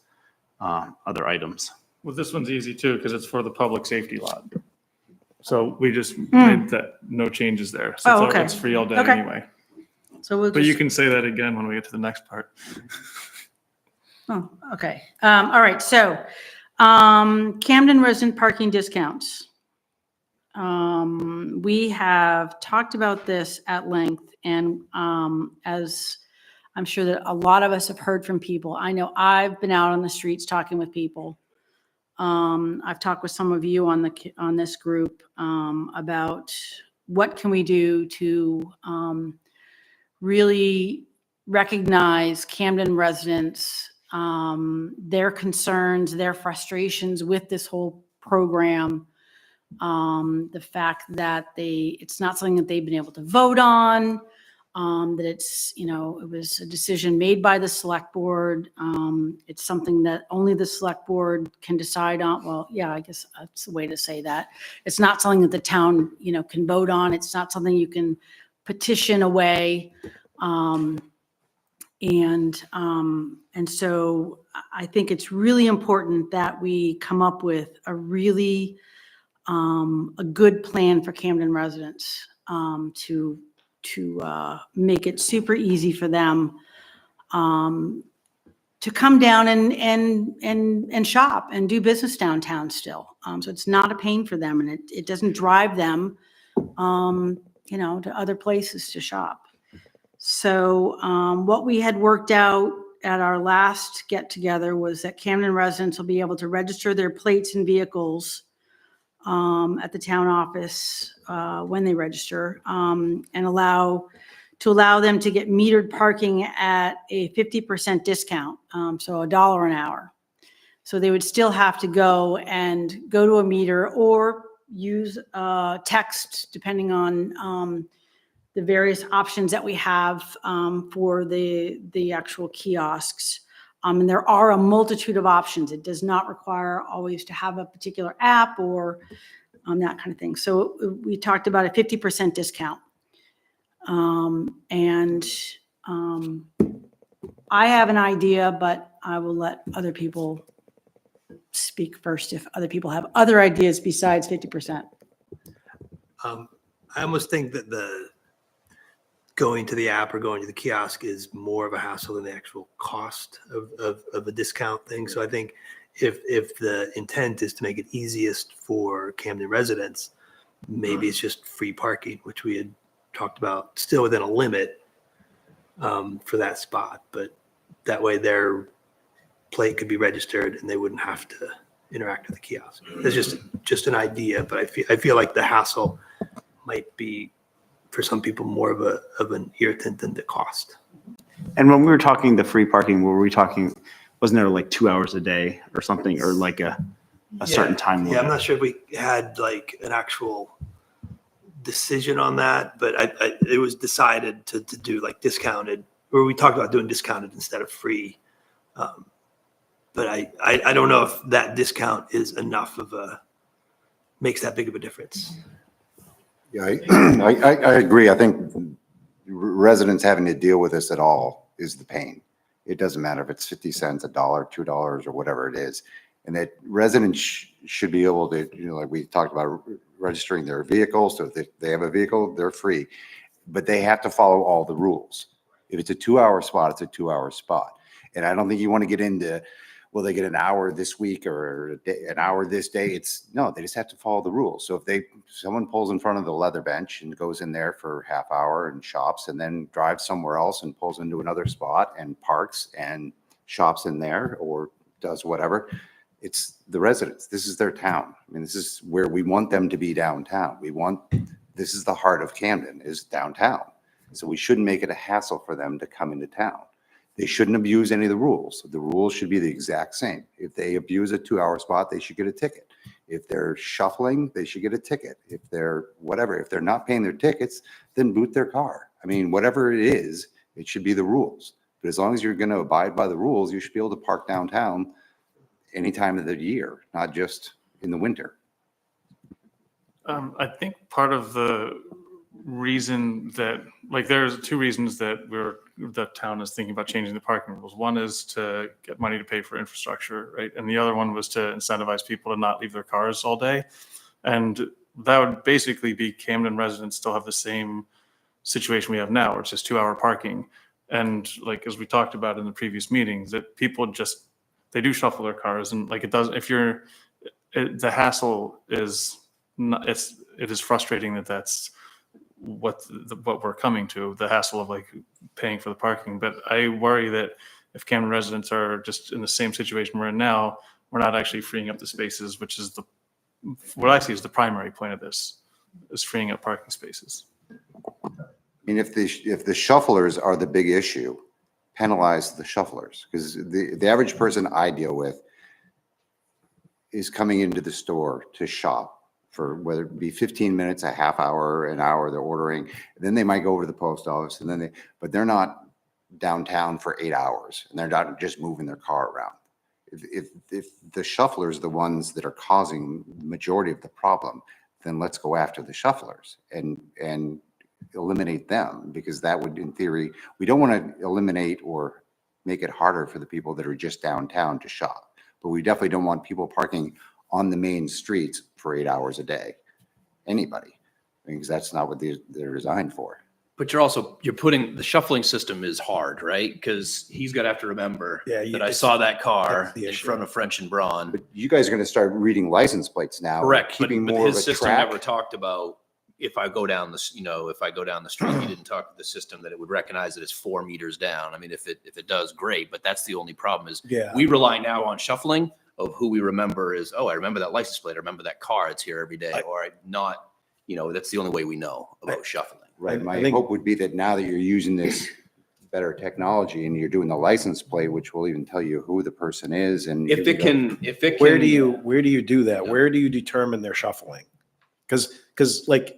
other items. Well, this one's easy too, because it's for the public safety lot. So we just made that, no changes there. So Oh, okay. it's free all day Okay. anyway. So we'll But you just, can say that again when we get to the next part. oh, okay. All right. So Camden resident parking discounts. We have talked about this at length, and as I'm sure that a lot of us have heard from people, I know I've been out on the streets talking with people. I've talked with some of you on this group about what can we do to really recognize Camden residents, their concerns, their frustrations with this whole program. The fact that it's not something that they've been able to vote on, that it's, it was a decision made by the select board. It's something that only the select board can decide on. Well, yeah, I guess that's the way to say that. It's not something that the town, can vote on. It's not something you can petition away. And so I think it's really important that we come up with a really a good plan for Camden residents to make it super easy for them to come down and shop and do business downtown still. So it's not a pain for them, and it doesn't drive them, to other places to shop. So what we had worked out at our last get together was that Camden residents will be able to register their plates and vehicles at the town office when they register, and allow them to get metered parking at a 50% discount, so $1 an hour. So they would still have to go to a meter or use text, depending on the various options that we have for the actual kiosks. And there are a multitude of options. It does not require always to have a particular app or that kind of thing. So we talked about a 50% discount. I have an idea, but I will let other people speak first if other people have other ideas besides 50%. I almost think that the going to the app or going to the kiosk is more of a hassle than the actual cost of a discount thing. So I think if the intent is to make it easiest for Camden residents, maybe it's just free parking, which we had talked about, still within a limit for that spot. But that way their plate could be registered and they wouldn't have to interact with the kiosk. It's just an idea, but I feel like the hassle might be for some people more of an irritant than the cost. And when we were talking the free parking, were we talking, wasn't there like 2 hours a day or something, or like a certain time limit? Yeah, I'm not sure if we had like an actual decision on that, but it was decided to do like discounted, or we talked about doing discounted instead of free. But I don't know if that discount is enough makes that big of a difference. Yeah, I agree. I think residents having to deal with this at all is the pain. It doesn't matter if it's 50 cents, $1, $2, or whatever it is. And that residents should be able to, like we talked about, registering their vehicles. So if they have a vehicle, they're free, but they have to follow all the rules. If it's a 2-hour spot, it's a 2-hour spot. And I don't think you want to get into, will they get an hour this week or an hour this day? No, they just have to follow the rules. So if someone pulls in front of the leather bench and goes in there for half hour and shops and then drives somewhere else and pulls into another spot and parks and shops in there or does whatever, it's the residents. This is their town. I mean, this is where we want them to be downtown. This is the heart of Camden, is downtown. So we shouldn't make it a hassle for them to come into town. They shouldn't abuse any of the rules. The rules should be the exact same. If they abuse a 2-hour spot, they should get a ticket. If they're shuffling, they should get a ticket. If they're whatever, if they're not paying their tickets, then boot their car. I mean, whatever it is, it should be the rules. But as long as you're going to abide by the rules, you should be able to park downtown any time of the year, not just in the winter. I think part of the reason that, like, there's 2 reasons that the town is thinking about changing the parking rules. One is to get money to pay for infrastructure, right? And the other one was to incentivize people to not leave their cars all day. And that would basically be Camden residents still have the same situation we have now, where it's just 2-hour parking. And like, as we talked about in the previous meetings, that people just, they do shuffle their cars, and like, it does, the hassle is not, it is frustrating that's what we're coming to, the hassle of like paying for the parking. But I worry that if Camden residents are just in the same situation we're in now, we're not actually freeing up the spaces, which is what I see as the primary point of this, is freeing up parking spaces. I mean, if the shufflers are the big issue, penalize the shufflers, because the average person I deal with is coming into the store to shop for whether it be 15 minutes, a half hour, an hour, they're ordering. And then they might go over to the post office, and then but they're not downtown for 8 hours, and they're not just moving their car around. If the shufflers are the ones that are causing the majority of the problem, then let's go after the shufflers and eliminate them, because that would, in theory, we don't want to eliminate or make it harder for the people that are just downtown to shop. But we definitely don't want people parking on the main streets for 8 hours a day. Anybody, because that's not what they're designed for. But you're putting, the shuffling system is hard, right? Because he's got to have to remember that I saw that car in front of French and Braun. But you guys are going to start reading license plates now. Correct, Keeping but more his of a system track. never talked about, if I go down the street, he didn't talk to the system that it would recognize that it's 4 meters down. I mean, if it does, great, but that's the only problem is we rely now on shuffling of who we remember is, oh, I remember that license plate, I remember that car, it's here every day, or not, that's the only way we know about shuffling. Right. My hope would be that now that you're using this better technology and you're doing the license plate, which will even tell you who the person is, and If it can. Where do you do that? Where do you determine they're shuffling? Because like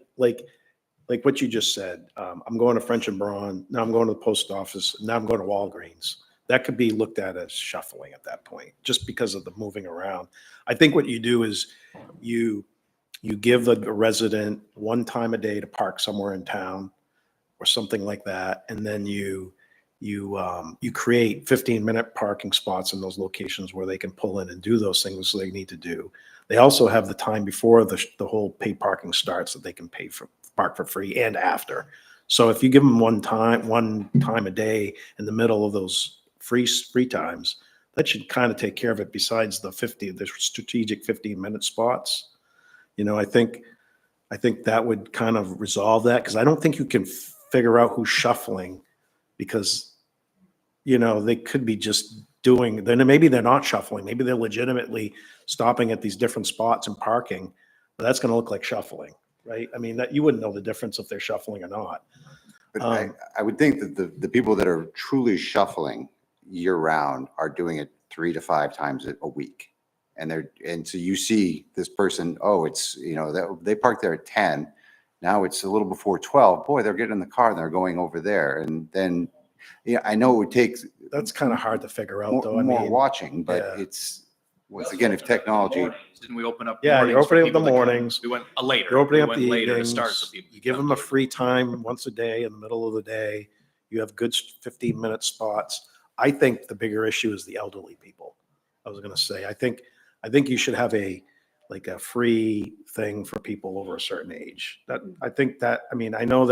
what you just said, I'm going to French and Braun, now I'm going to the post office, now I'm going to Walgreens. That could be looked at as shuffling at that point, just because of the moving around. I think what you do is you give the resident one time a day to park somewhere in town or something like that. And then you you create 15-minute parking spots in those locations where they can pull in and do those things they need to do. They also have the time before the whole paid parking starts that they can park for free and after. So if you give them one time a day in the middle of those free times, that should kind of take care of it besides the strategic 15-minute spots. I think that would kind of resolve that, because I don't think you can figure out who's shuffling, because, they could be just then maybe they're not shuffling. Maybe they're legitimately stopping at these different spots and parking, but that's going to look like shuffling, right? I mean, that you wouldn't know the difference if they're shuffling or not. But I would think that the people that are truly shuffling year round are doing it 3 to 5 times a week. And so you see this person, it's, they parked there at 10. Now it's a little before 12. Boy, they're getting in the car and they're going over there. And then, I know it would take. That's kind of hard to figure out, though. More watching, but yeah. it's, once again, if technology. Didn't we open up? Yeah, you're mornings for opening up the people that come? mornings. We went later. You're opening We up went the later to evenings. start, so people You give them a free time once a day in the middle of the day. You have good 15-minute spots. I think the bigger issue is the elderly people. I was going to say, I think you should have a free thing for people over a certain age. I know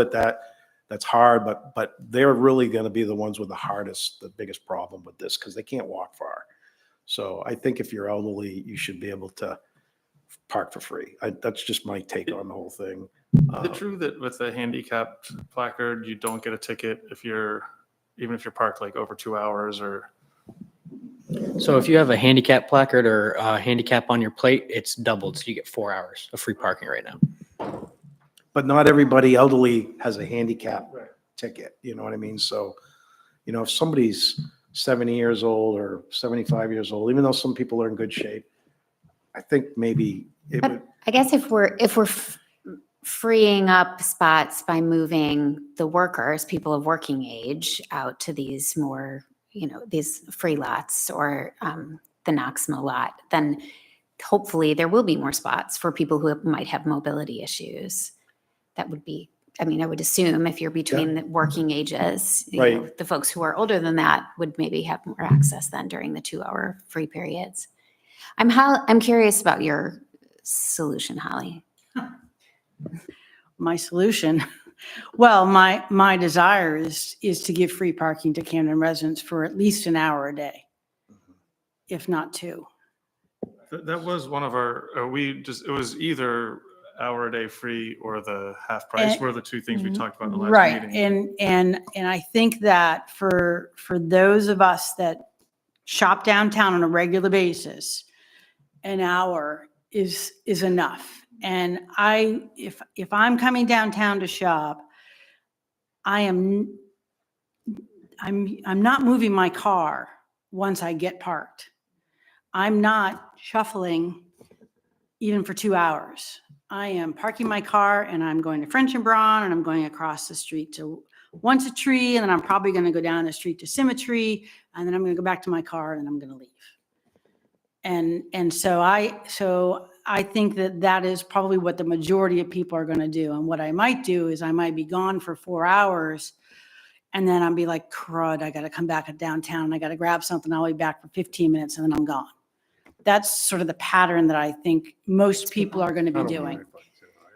that's hard, but they're really going to be the ones with the biggest problem with this, because they can't walk far. So I think if you're elderly, you should be able to park for free. That's just my take on the whole thing. Is it true that with the handicapped placard, you don't get a ticket even if you're parked like over 2 hours or? So if you have a handicap placard or a handicap on your plate, it's doubled. So you get 4 hours of free parking right now. But not everybody elderly has a handicap ticket. You know what I mean? So, if somebody's 70 years old or 75 years old, even though some people are in good shape, I think maybe it would. I guess if we're freeing up spots by moving the workers, people of working age, out to these more, these free lots or the Knoxmo lot, then hopefully there will be more spots for people who might have mobility issues. That would be, I would assume if you're between the working ages, Right. the folks who are older than that would maybe have more access then during the 2-hour free periods. I'm curious about your solution, Holly. My solution, well, my desire is to give free parking to Camden residents for at least an hour a day, if not 2. That was one of our, it was either hour a day free or the half price were the two things we talked about in the last Right. meeting. And I think that for those of us that shop downtown on a regular basis, an hour is enough. And if I'm coming downtown to shop, I'm not moving my car once I get parked. I'm not shuffling even for 2 hours. I am parking my car and I'm going to French and Braun and I'm going across the street to Once a Tree, and then I'm probably going to go down the street to Symmetry, and then I'm going to go back to my car and then I'm going to leave. And so I think that is probably what the majority of people are going to do. And what I might do is I might be gone for 4 hours, and then I'll be like, crud, I got to come back downtown. I got to grab something. I'll be back for 15 minutes and then I'm gone. That's sort of the pattern that I think most people are going to be doing.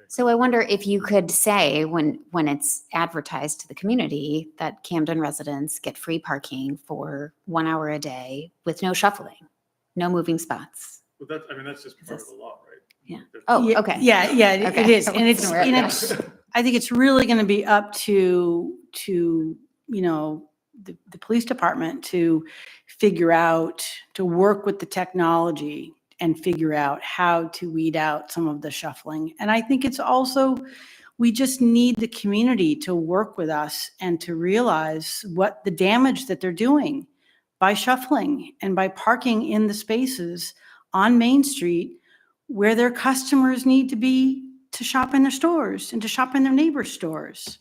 So I wonder if you could say when it's advertised to the community that Camden residents get free parking for 1 hour a day with no shuffling, no moving spots. But that's just part of the law, right? Yeah. Oh, Yeah, okay. Yeah, it Okay. is. And I think it's really going to be up to the police department to figure out, to work with the technology and figure out how to weed out some of the shuffling. And I think it's also, we just need the community to work with us and to realize what the damage that they're doing by shuffling and by parking in the spaces on Main Street where their customers need to be to shop in their stores and to shop in their neighbors' stores.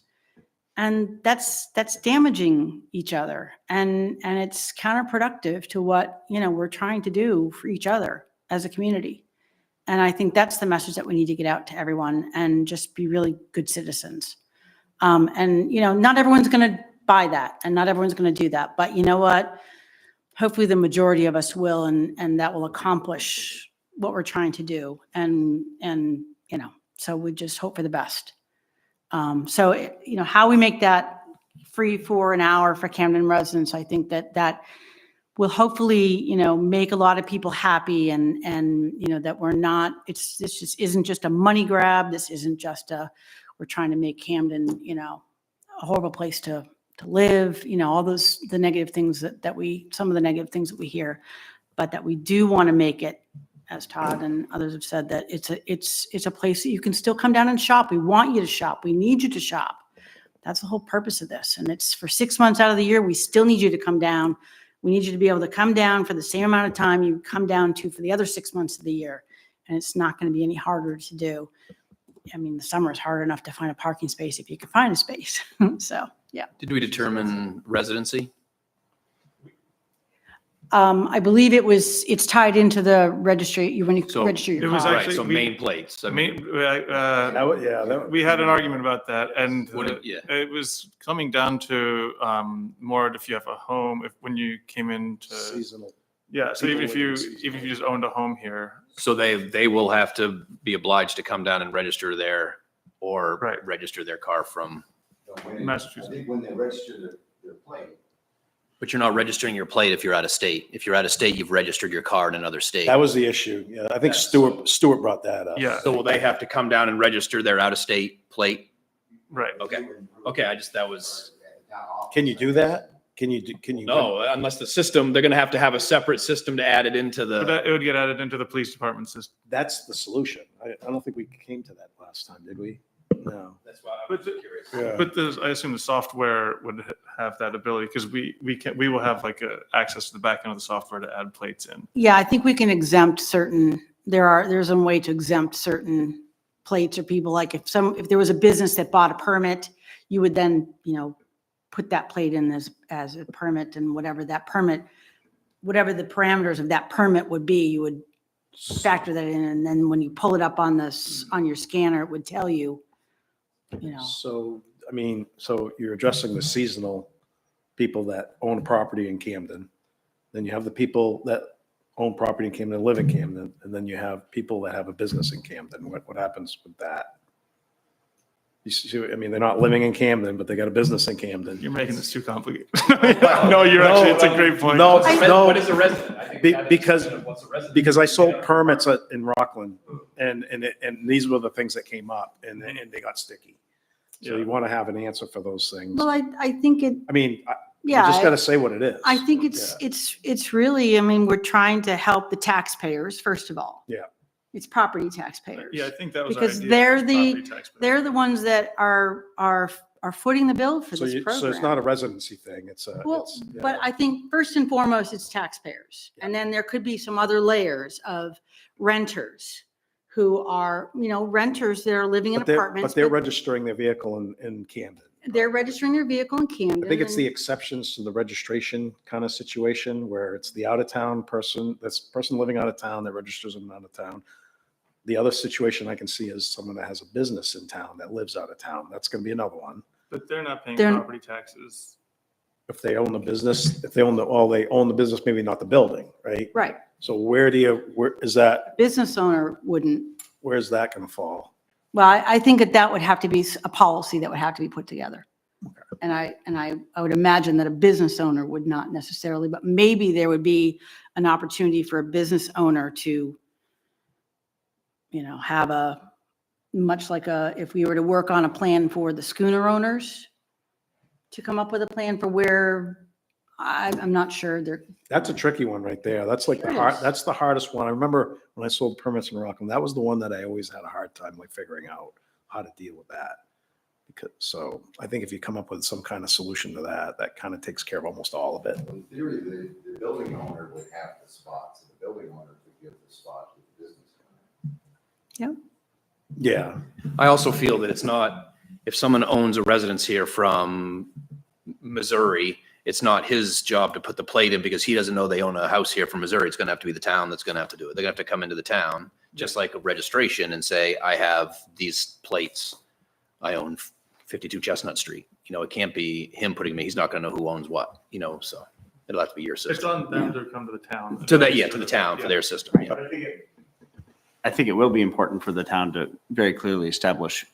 And that's damaging each other. And it's counterproductive to what, we're trying to do for each other as a community. And I think that's the message that we need to get out to everyone and just be really good citizens. And, not everyone's going to buy that, and not everyone's going to do that. But you know what? Hopefully the majority of us will, and that will accomplish what we're trying to do. And, you know, so we just hope for the best. So, you know, how we make that free for an hour for Camden residents, I think that will hopefully, you know, make a lot of people happy, and, you know, that we're not, this just isn't just a money grab. This isn't just we're trying to make Camden, you know, a horrible place to live, you know, all those, the negative things some of the negative things that we hear, but that we do want to make it, as Todd and others have said, that it's a place that you can still come down and shop. We want you to shop. We need you to shop. That's the whole purpose of this. And it's for 6 months out of the year. We still need you to come down. We need you to be able to come down for the same amount of time you come down to for the other 6 months of the year. And it's not going to be any harder to do. I mean, the summer is hard enough to find a parking space if you can find a space. So, yeah. Did we determine residency? I believe it's tied into the registry, when you So register your it was car. Right, actually- so we- main plates. I mean, We had an argument about that, and Yeah. it was coming down to more if you have a home, when you came into, Seasonal. yeah, so even People if living you just owned a home here, So they will have to be obliged to come down and register there or Right. register their car from, Massachusetts. I think when they register their plate. but you're not registering your plate if you're out of state. If you're out of state, you've registered your car in another state. That was the issue. Yeah, I think Stuart brought that up. Yeah, So will they have to come down and register their out of state plate? right. Okay. Okay, that was, Can you do that? Can you? no, unless the system, they're going to have a separate system to add it into But the, it would get added into the police department system. That's the solution. I don't think we came to that last time, did we? No. that's why But the- curious. Yeah. But I assume the software would have that ability, because we will have like access to the back end of the software to add plates in. Yeah, I think we can exempt certain, there's a way to exempt certain plates or people, like if there was a business that bought a permit, you would then, you know, put that plate in as a permit, and whatever the parameters of that permit would be, you would factor that in. And then when you pull it up on your scanner, it would tell you, you know. So, I mean, so you're addressing the seasonal people that own property in Camden. Then you have the people that own property in Camden, live in Camden, and then you have people that have a business in Camden. What happens with that? You see, I mean, they're not living in Camden, but they got a business in Camden. You're making this too complicated. No, it's a great point. No, no. What is a resident? I think Be- that is because- the question of what's a resident. Because I sold permits in Rockland, and these were the things that came up, and they got sticky. So Yeah. you want to have an answer for those things. Well, I think I mean, you yeah. just got to say what it is. I think it's really, I mean, we're trying to help the taxpayers, first of all. Yeah. It's property taxpayers. Yeah, I think that was our Because idea, they're was property tax bill. they're the ones that are footing the bill for So this program. so it's not a residency thing. It's a. Well, it's- yeah. but I think first and foremost, it's taxpayers. And then there could be some other layers of renters who are, you know, renters that are living in But they're apartments. registering their vehicle in Camden. They're registering their vehicle in Camden. I think it's and- the exceptions to the registration kind of situation where it's the out-of-town person, this person living out of town that registers them out of town. The other situation I can see is someone that has a business in town that lives out of town. That's going to be another one. But they're not paying They're- property taxes. If they own the business, if they own they own the business, maybe not the building, right? Right. So where is that, Business owner wouldn't. where's that going to fall? Well, I think that would have to be a policy that would have to be put together. And I would imagine that a business owner would not necessarily, but maybe there would be an opportunity for a business owner to, you know, have much like if we were to work on a plan for the schooner owners, to come up with a plan for where, I'm not sure they're, That's a tricky one right there. That's like It is. that's the hardest one. I remember when I sold permits in Rockland, that was the one that I always had a hard time like figuring out how to deal with that. So I think if you come up with some kind of solution to that, that kind of takes care of almost all of it. In theory, the building owner would have the spots, and the building owner could give the spot to the business owner. Yeah. I also feel that it's not, if someone owns a residence here from Missouri, it's not his job to put the plate in because he doesn't know they own a house here from Missouri. It's going to have to be the town that's going to have to do it. They're going to have to come into the town, just like a registration, and say, I have these plates. I own 52 Chestnut Street. It can't be him putting me, he's not gonna know who owns what, so it'll have to be your It's system. on them to come to the town. To the town for their system, yeah. But I think it will be important for the town to very clearly establish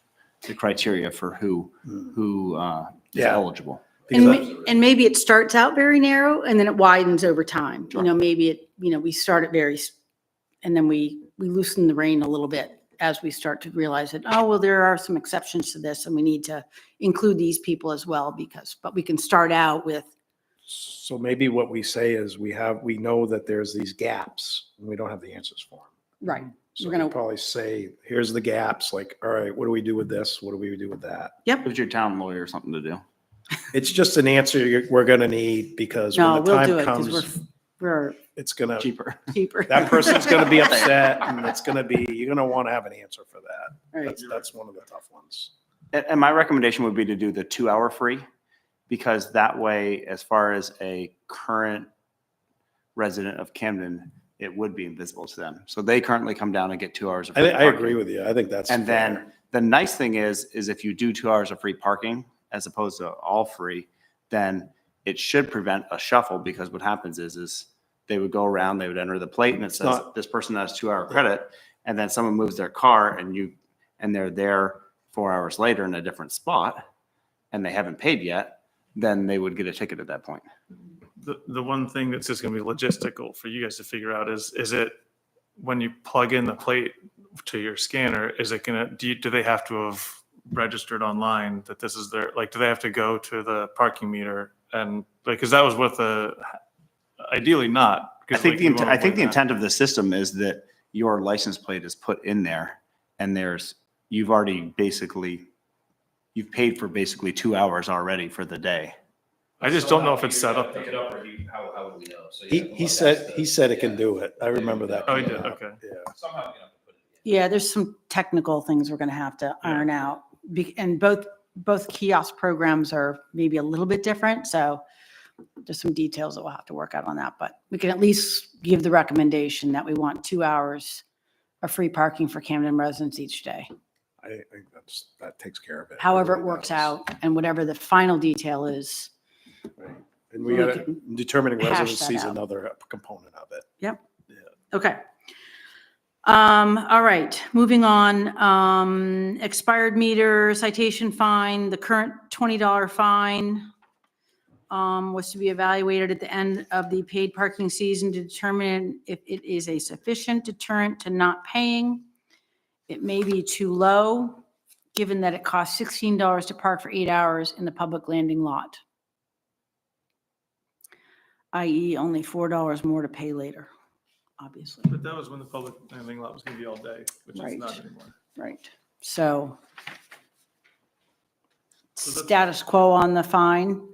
the criteria for who is Yeah. eligible. And, Because and maybe it starts out very narrow and then it widens over time. Maybe we start at and then we loosen the rein a little bit as we start to realize that, oh, well, there are some exceptions to this and we need to include these people as well but we can start out with, so maybe what we say is we know that there's these gaps and we don't have the answers for them. right. So We're we gonna- probably say, here's the gaps, like, all right, what do we do with this? What do we do with that? Gives your town lawyer something to do. It's just an answer we're gonna need because No, when the we'll do time it because comes, we're it's gonna, Cheaper. cheaper. that person's gonna be upset and you're gonna want to have an answer for that. Right. That's one of the tough ones. And my recommendation would be to do the 2-hour free, because that way, as far as a current resident of Camden, it would be invisible to them. So they currently come down and get 2 hours of free I parking. agree with you. I think that's And fair. then the nice thing is if you do 2 hours of free parking as opposed to all free, then it should prevent a shuffle, because what happens is they would go around, they would enter the plate and it says not- this person has 2-hour credit, and then someone moves their car and they're there 4 hours later in a different spot and they haven't paid yet, then they would get a ticket at that point. The one thing that's just gonna be logistical for you guys to figure out is it, when you plug in the plate to your scanner, is it gonna, do they have to have registered online that this is their, like, do they have to go to the parking meter and, like, cause that was what ideally not. I 'cause, think like, the you intent, wanna I think avoid the that. intent of the system is that your license plate is put in there and you've paid for basically 2 hours already for the day. I just don't know if it's set up. Pick it up, or how would we know? So He said it can do it. I remember that. Oh, he did, coming up. okay. Yeah. Somehow you have to put it Yeah, there's some technical things we're going to have to iron out. And both kiosk programs are maybe a little bit different. So there's some details that we'll have to work out on that, but we can at least give the recommendation that we want 2 hours of free parking for Camden residents each day. I think that takes care of it. However it really works does. out and whatever the final detail is. Right. And we We got can determining hash that residency is out. another component of it. Okay. All right, moving on. Expired meter citation fine, the current $20 fine was to be evaluated at the end of the paid parking season to determine if it is a sufficient deterrent to not paying. It may be too low, given that it costs $16 to park for 8 hours in the public landing lot, i.e. only $4 more to pay later, obviously. But that was when the public landing lot was gonna be all day, which is Right. not anymore. Right, so So that's- status quo on the fine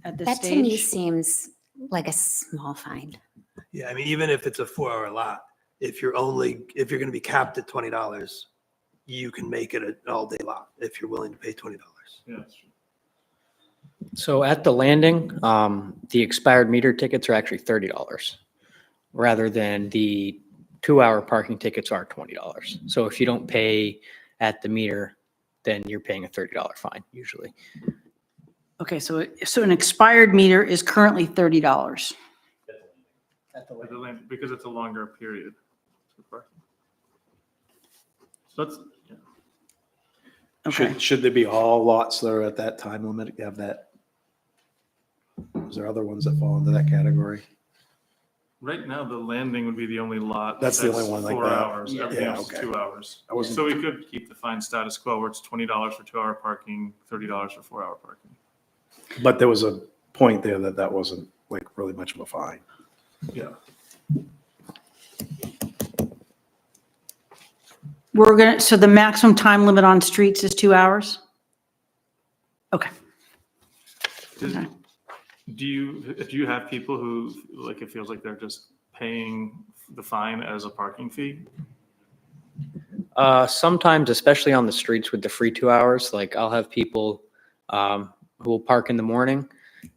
at this That to me stage? seems like a small fine. Yeah, I mean, even if it's a 4-hour lot, if you're going to be capped at $20, you can make it an all-day lot if you're willing to pay $20. Yeah, that's true. So at the landing, the expired meter tickets are actually $30 rather than the 2-hour parking tickets are $20. So if you don't pay at the meter, then you're paying a $30 fine usually. Okay, so an expired meter is currently $30. At the land- Because it's a longer period. for parking. So that's, yeah. Okay, Should there be all lots that are at that time limit have that? Is there other ones that fall into that category? Right now, the landing would be the only lot. That's the only one like 4 that. hours, Yeah. everything Yeah, else is okay. 2 hours. I wasn't- So we could keep the fine status quo where it's $20 for 2-hour parking, $30 for 4-hour parking. But there was a point there that wasn't like really much of a fine. Yeah. so the maximum time limit on streets is 2 hours? Okay, Okay. Do you have people who, like, it feels like they're just paying the fine as a parking fee? Sometimes, especially on the streets with the free 2 hours, like I'll have people who will park in the morning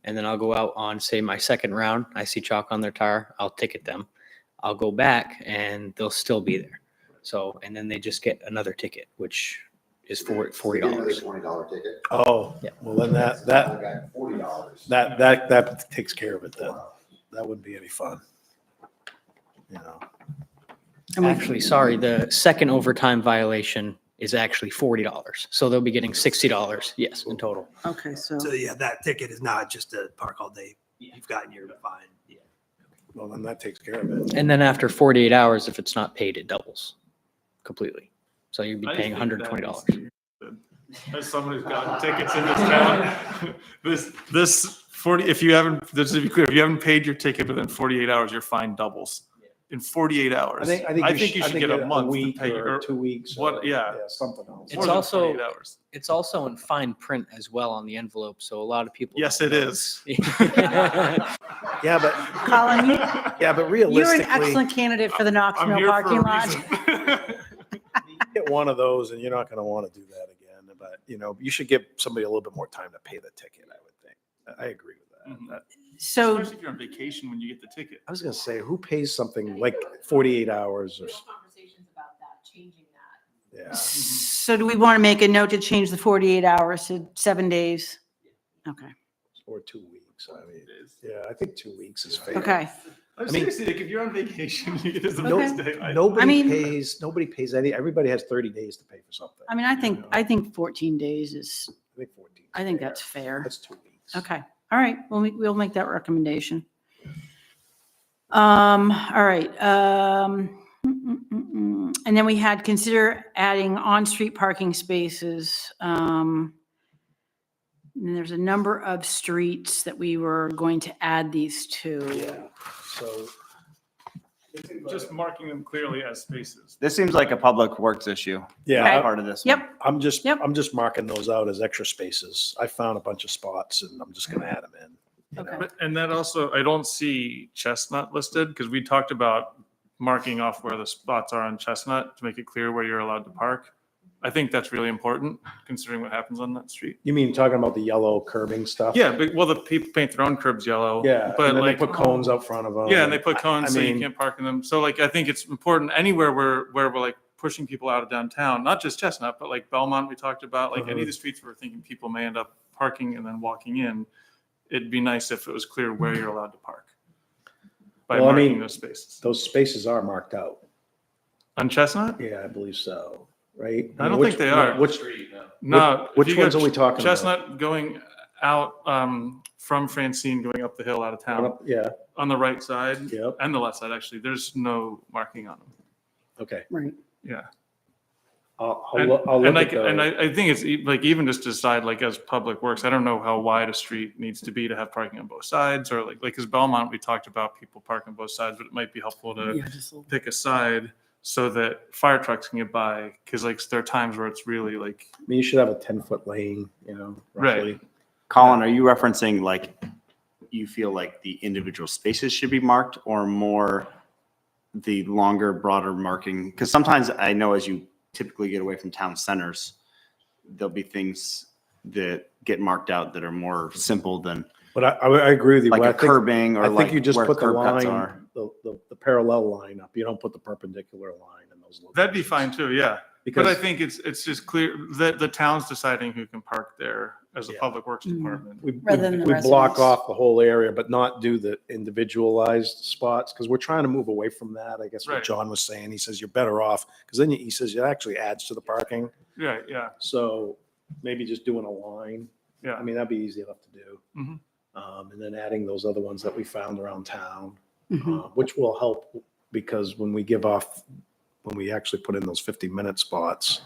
and then I'll go out on, say, my second round. I see chalk on their tire, I'll ticket them. I'll go back and they'll still be there. So, and then they just get another ticket, which is $40 $40. $20 ticket. Oh, Yeah. well then I that, got $40. that takes care of it then. That wouldn't be any fun. You know, Actually, sorry, the second overtime violation is actually $40. So they'll be getting $60, yes, in total. Okay, so, So yeah, that ticket is not just a park all day. You've gotten your fine. well then that takes care of it. And then after 48 hours, if it's not paid, it doubles completely. So you'd be I paying think that $120. needs to be good. As someone who's gotten tickets in this town, this 40, if you haven't, just to be clear, if you haven't paid your ticket within 48 hours, your fine doubles. In 48 hours. I think you should get a month to week pay or your, 2 weeks. what- or, yeah. Something else. It's more than also- 48 hours. It's also in fine print as well on the envelope, so a lot of people. Yes, don't it notice. is. Yeah, but, Colin, yeah, but you're realistically. an excellent candidate for the Knox I'm Mill here for parking a lot. reason. Get one of those and you're not going to want to do that again, but you should give somebody a little bit more time to pay the ticket, I would think. I agree with that. Mhm. So, Especially if you're on vacation when you get the ticket. I was going to say, who pays something like 48 hours or, Conversations about that, changing that. yeah. so do we want to make a note to change the 48 hours to 7 days? Okay, Or 2 weeks. I mean, yeah, I think 2 weeks is fair. okay. I'm mean- seriously, like, if you're on vacation, it is the Okay. next day. Nobody mean- nobody pays any, everybody has 30 days to pay for something. I mean, I think 14 days is, I think 14. 's I think fair. that's fair. That's 2 weeks. Okay, all right, we'll make that recommendation. All right. And then we had consider adding on-street parking spaces. And there's a number of streets that we were going to add these to. Yeah, so. Just marking them clearly as spaces. This seems like a public works issue. Yeah, Part of this. one. Yep, I'm Yep. just marking those out as extra spaces. I found a bunch of spots and I'm just gonna add them in. you know. Okay. But, and that also, I don't see Chestnut listed because we talked about marking off where the spots are on Chestnut to make it clear where you're allowed to park. I think that's really important considering what happens on that street. You mean talking about the yellow curbing stuff? Yeah, but, well, the people paint their own curbs yellow. Yeah, But and then they like, put cones out front of them. yeah, and they put cones I so you mean- can't park in them. So like, I think it's important anywhere where we're like pushing people out of downtown, not just Chestnut, but like Belmont, we talked about, like any of the streets where we're thinking people may end up parking and then walking in. It'd be nice if it was clear where you're allowed to park by Well, I marking mean, those spaces. Those spaces are marked out. On Chestnut? Yeah, I believe so, right? I don't Which- think they are. Which, No. if which you go ones are we talking about? Chestnut going out from Francine, going up the hill out of town, yeah, on the right side yep, and the left side, actually, there's no marking on them. okay. right. Yeah. I'll And look and at like, and those. I think it's like, even just decide like as public works, I don't know how wide a street needs to be to have parking on both sides, or like, as Belmont, we talked about people parking on both sides, but it might be helpful to Yeah, just a little- pick a side so that fire trucks can get by, because like there are times where it's really like, I mean, you should have a 10-foot lane, Right. roughly. Colin, are you referencing like, you feel like the individual spaces should be marked or more the longer, broader marking? Because sometimes I know as you typically get away from town centers, there'll be things that get marked out that are more simple than But I agree with you. like I a think- curbing I or think like you just where put the curb cuts line, are. the parallel line up. You don't put the perpendicular line in those. that'd be locations. fine too, yeah. But I Because think it's just clear that the town's deciding who can park there as a Yeah. public works Mhm. department. Rather than the we block residents. off the whole area, but not do the individualized spots, because we're trying to move away from that. I guess what Right. John was saying, he says you're better off, because then he says it actually adds to the parking. Yeah, yeah, So maybe just doing a line. I yeah. mean, that'd be easy enough to do. Mhm. And then adding those other ones that we found around town, Mhm. which will help, because when we actually put in those 50-minute spots,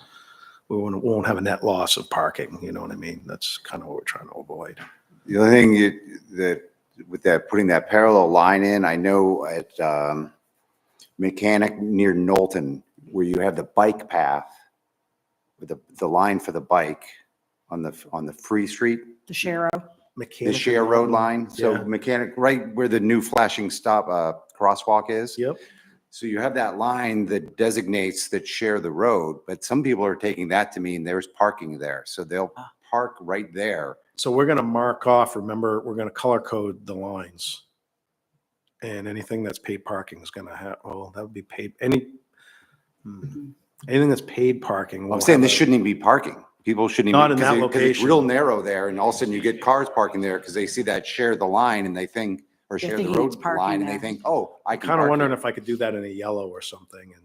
we won't have a net loss of parking, you know what I mean? That's kind of what we're trying to avoid. The only thing with that, putting that parallel line in, I know at Mechanic near Knowlton, where you have the bike path with the line for the bike on the free street, The Sharo. the share road line. So Yeah. Mechanic, right where the new flashing stop crosswalk is. Yep. So you have that line that designates that share the road, but some people are taking that to mean there's parking there. So they'll park right there. So we're gonna mark off, remember, we're gonna color code the lines. And anything that's paid parking is gonna have, well, that would be paid, Anything that's paid parking. will I'm saying have this a- shouldn't even be parking. People shouldn't even. Not in that 'cause it's location. real narrow there, and all of a sudden you get cars parking there because they see that share the line and they think, or They're share the thinking it's road parking line, and they there. think, oh, I I'm can kind of park wondering here. if I could do that in a yellow or something and,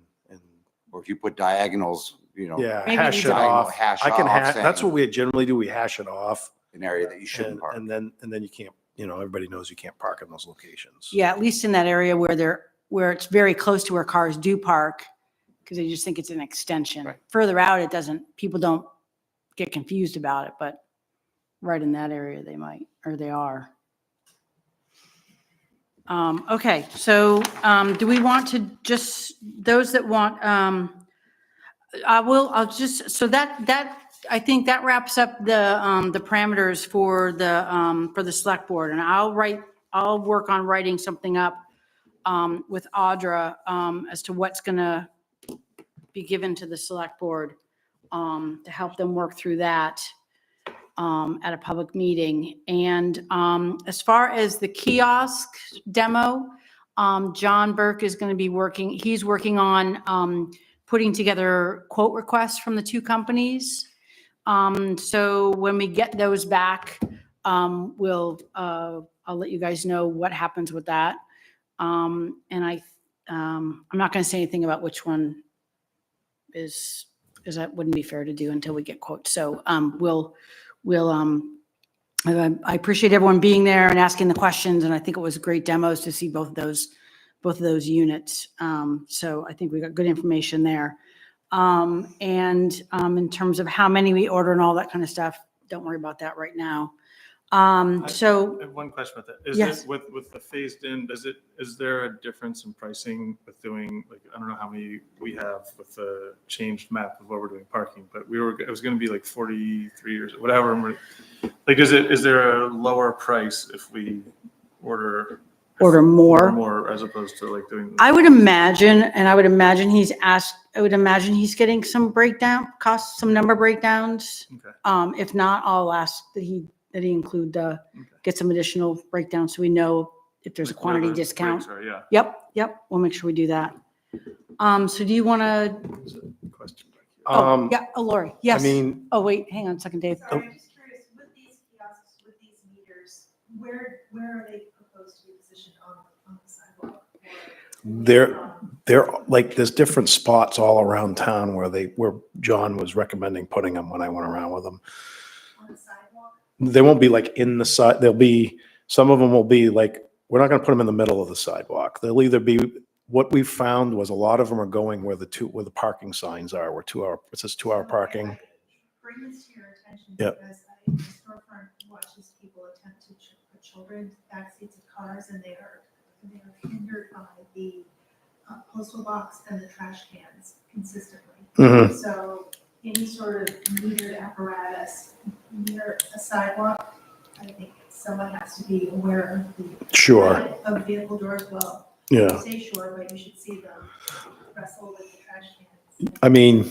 Or if you put diagonals, you know, yeah, Maybe hash it's it diagonal off. hash I can off that's saying- what we generally do. We hash it off. an area that you shouldn't park. And then you can't, everybody knows you can't park in those locations. Yeah, at least in that area where it's very close to where cars do park, because they just think it's an extension. Right. Further out, it doesn't, people don't get confused about it, but right in that area, they might, or they are. Okay, so do we want to just, those that want, so that, I think that wraps up the parameters for the select board. And I'll work on writing something up with Audra as to what's gonna be given to the select board to help them work through that at a public meeting. And as far as the kiosk demo, John Burke is going to be he's working on putting together quote requests from the two companies. So when we get those back, I'll let you guys know what happens with that. And I'm not going to say anything about which one is that wouldn't be fair to do until we get quotes. So I appreciate everyone being there and asking the questions, and I think it was great demos to see both of those units. So I think we got good information there. And in terms of how many we order and all that kind of stuff, don't worry about that right now. So I have one question with that. Is Yes. it with the phased in, is there a difference in pricing with doing, like, I don't know how many we have with the changed map of what we're doing parking, but it was going to be like 43 or whatever. And like, is there a lower price if we order more. more as opposed to like doing? I would imagine he's getting some number breakdowns. Okay. If not, I'll ask that he include, get some additional breakdowns so we know if there's a Like where quantity the discount. breaks are, yeah. Yep, we'll make sure we do that. So do you want to, There's a question back here. Lori, yes. I mean, Oh, wait, hang on a second, Dave. Sorry, I'm just curious, with these kiosks, with these meters, where are they proposed to be positioned on the sidewalk? they're like, there's different spots all around town where John was recommending putting them when I went around with him. On the sidewalk? They won't be like in the side, some of them will be like, we're not gonna put them in the middle of the sidewalk. They'll either be, what we found was a lot of them are going where the parking signs are, it says 2-hour parking. Bring this to your attention Yep. because a storefront watches people attempt to put children in backseats of cars and they are hindered by the postal box and the trash cans consistently. Mhm. So any sort of metered apparatus near a sidewalk, I think someone has to be aware of the Sure, of vehicle doors. Well, yeah. say sure, but you should see them wrestle with the trash cans. I mean,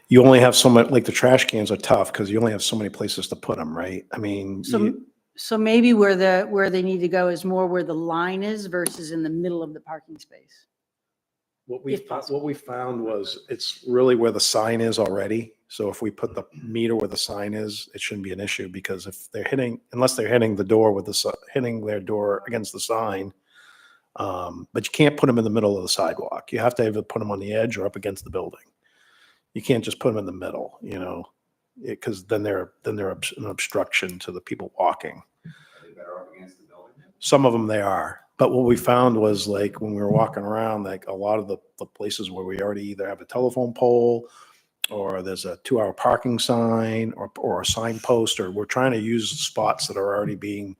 you only have so much, like the trash cans are tough because you only have so many places to put them, right? I mean, So maybe where they need to go is more where the line is versus in the middle of the parking space. what if possible. we found was it's really where the sign is already. So if we put the meter where the sign is, it shouldn't be an issue because unless they're hitting the door hitting their door against the sign. But you can't put them in the middle of the sidewalk. You have to either put them on the edge or up against the building. You can't just put them in the middle, because then they're an obstruction to the people walking. Are they better up against the building? Some of them they are. But what we found was like when we were walking around, like a lot of the places where we already either have a telephone pole or there's a 2-hour parking sign or a signpost, or we're trying to use spots that are already being,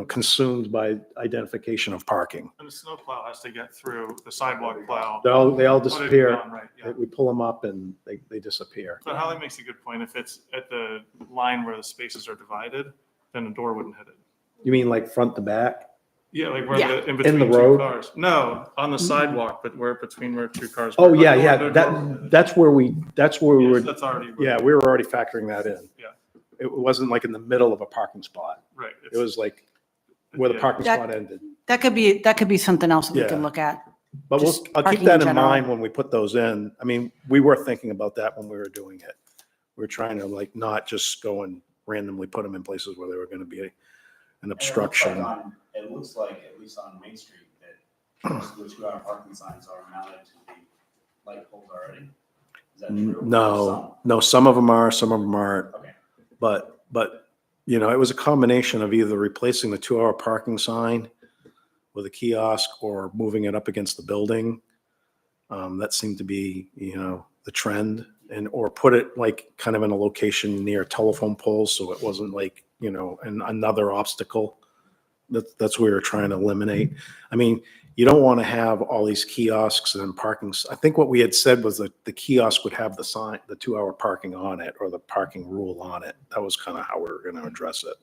consumed by identification of parking. And the snow plow has to get through the sidewalk plow. They all Put it disappear. down, right, yeah. We pull them up and they disappear. But Holly makes a good point. If it's at the line where the spaces are divided, then the door wouldn't hit it. You mean like front to back? Yeah, like where Yeah. in between the two road? cars. No, on the sidewalk, but where two cars. Oh, were. yeah, Like, yeah. the door That's where we Yes, were. that's already. Yeah, we were already factoring that in. Yeah. It wasn't like in the middle of a parking spot. Right. It was like where the Yeah. parking That- spot ended. That could be something else that we Yeah. can look at. But Just I'll keep parking that in in general. mind when we put those in. I mean, we were thinking about that when we were doing it. We were trying to like not just go and randomly put them in places where they were gonna be an obstruction. It looks like, at least on Main Street, that most of the 2-hour parking signs are mounted to the light poles already. Is that true? No, some of them are, some of them aren't. Okay. But, you know, it was a combination of either replacing the 2-hour parking sign with a kiosk or moving it up against the building. That seemed to be, you know, the trend, and, or put it like kind of in a location near telephone poles. So it wasn't like, you know, another obstacle. That's what we were trying to eliminate. I mean, you don't want to have all these kiosks and parkings. I think what we had said was that the kiosk would have the sign, the 2-hour parking on it, or the parking rule on it. That was kind of how we were going to address it.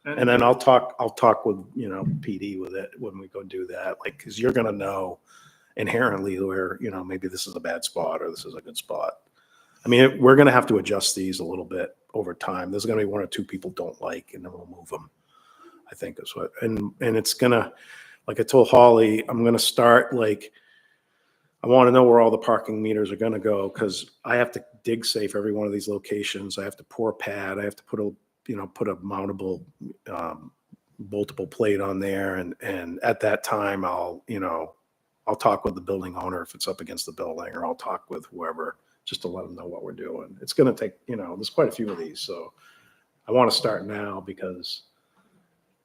And then I'll talk with, you know, PD with it when we go do that, like, cause you're going to know inherently where, you know, maybe this is a bad spot or this is a good spot. I mean, we're going to have to adjust these a little bit over time. There's going to be 1 or 2 people don't like, and then we'll move them. I think is what, and it's gonna, like I told Holly, I'm gonna start like, I want to know where all the parking meters are gonna go, because I have to dig safe every one of these locations. I have to pour pad. I have to put a mountable, boltable plate on there, and at that time, I'll talk with the building owner if it's up against the building, or I'll talk with whoever just to let them know what we're doing. It's gonna take, there's quite a few of these, so I want to start now because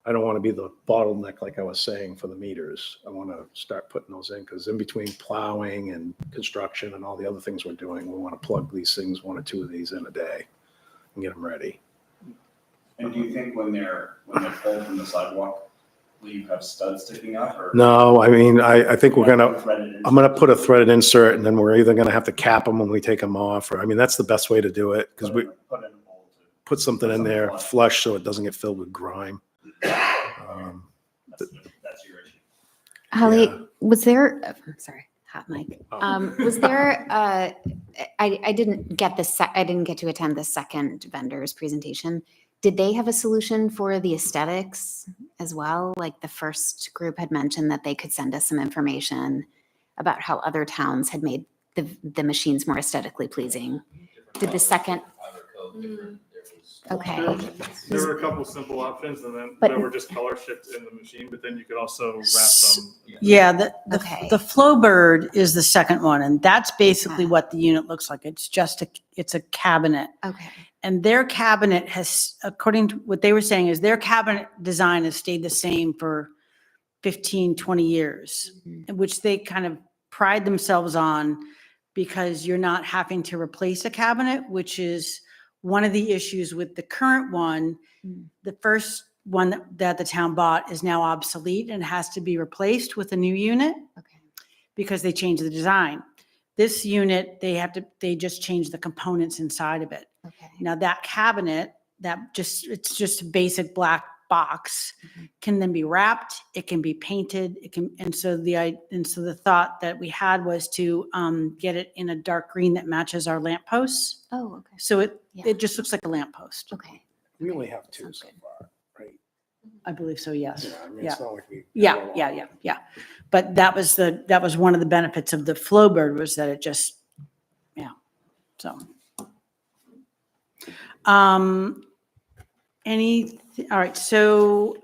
I don't want to be the bottleneck, like I was saying, for the meters. I want to start putting those in, because in between plowing and construction and all the other things we're doing, we want to plug these things, 1 or 2 of these in a day and get them ready. And do you think when they're pulled from the sidewalk, will you have studs sticking up, or? No, I mean, I think I'm going to put a threaded insert, and then we're either going to have to cap them when we take them off, or, I mean, that's the best way to do it, because we put something in there flush so it doesn't get filled with grime. That's your issue. Holly, Yeah. was there, sorry, hot mic. Oh. Was there, I didn't get I didn't get to attend the second vendor's presentation. Did they have a solution for the aesthetics as well? Like the first group had mentioned that they could send us some information about how other towns had made the machines more aesthetically pleasing. Did the second? Okay. There were a couple simple options, and then But- there were just color shifts in the machine, but then you could also wrap them. Yeah, Okay. the Flowbird is the second one, and that's basically what the unit looks like. It's just it's a cabinet. Okay. And their cabinet has, according to what they were saying, is their cabinet design has stayed the same for 15, 20 years, which they kind of pride themselves on, because you're not having to replace a cabinet, which is one of the issues with the current one. The first one that the town bought is now obsolete and has to be replaced with a new unit Okay. because they changed the design. This unit, they just changed the components inside of it. Okay. Now that cabinet, it's just a basic black box, can then be wrapped, it can be painted, and so the thought that we had was to get it in a dark green that matches our lampposts. Oh, okay. So Yeah. it just looks like a lamppost. Okay. We only have 2 Sounds so good. far, right? I believe so, yes. Yeah, I mean, Yeah. it's not like we. Yeah. But that was one of the benefits of the Flowbird, was that it just, so. All right, so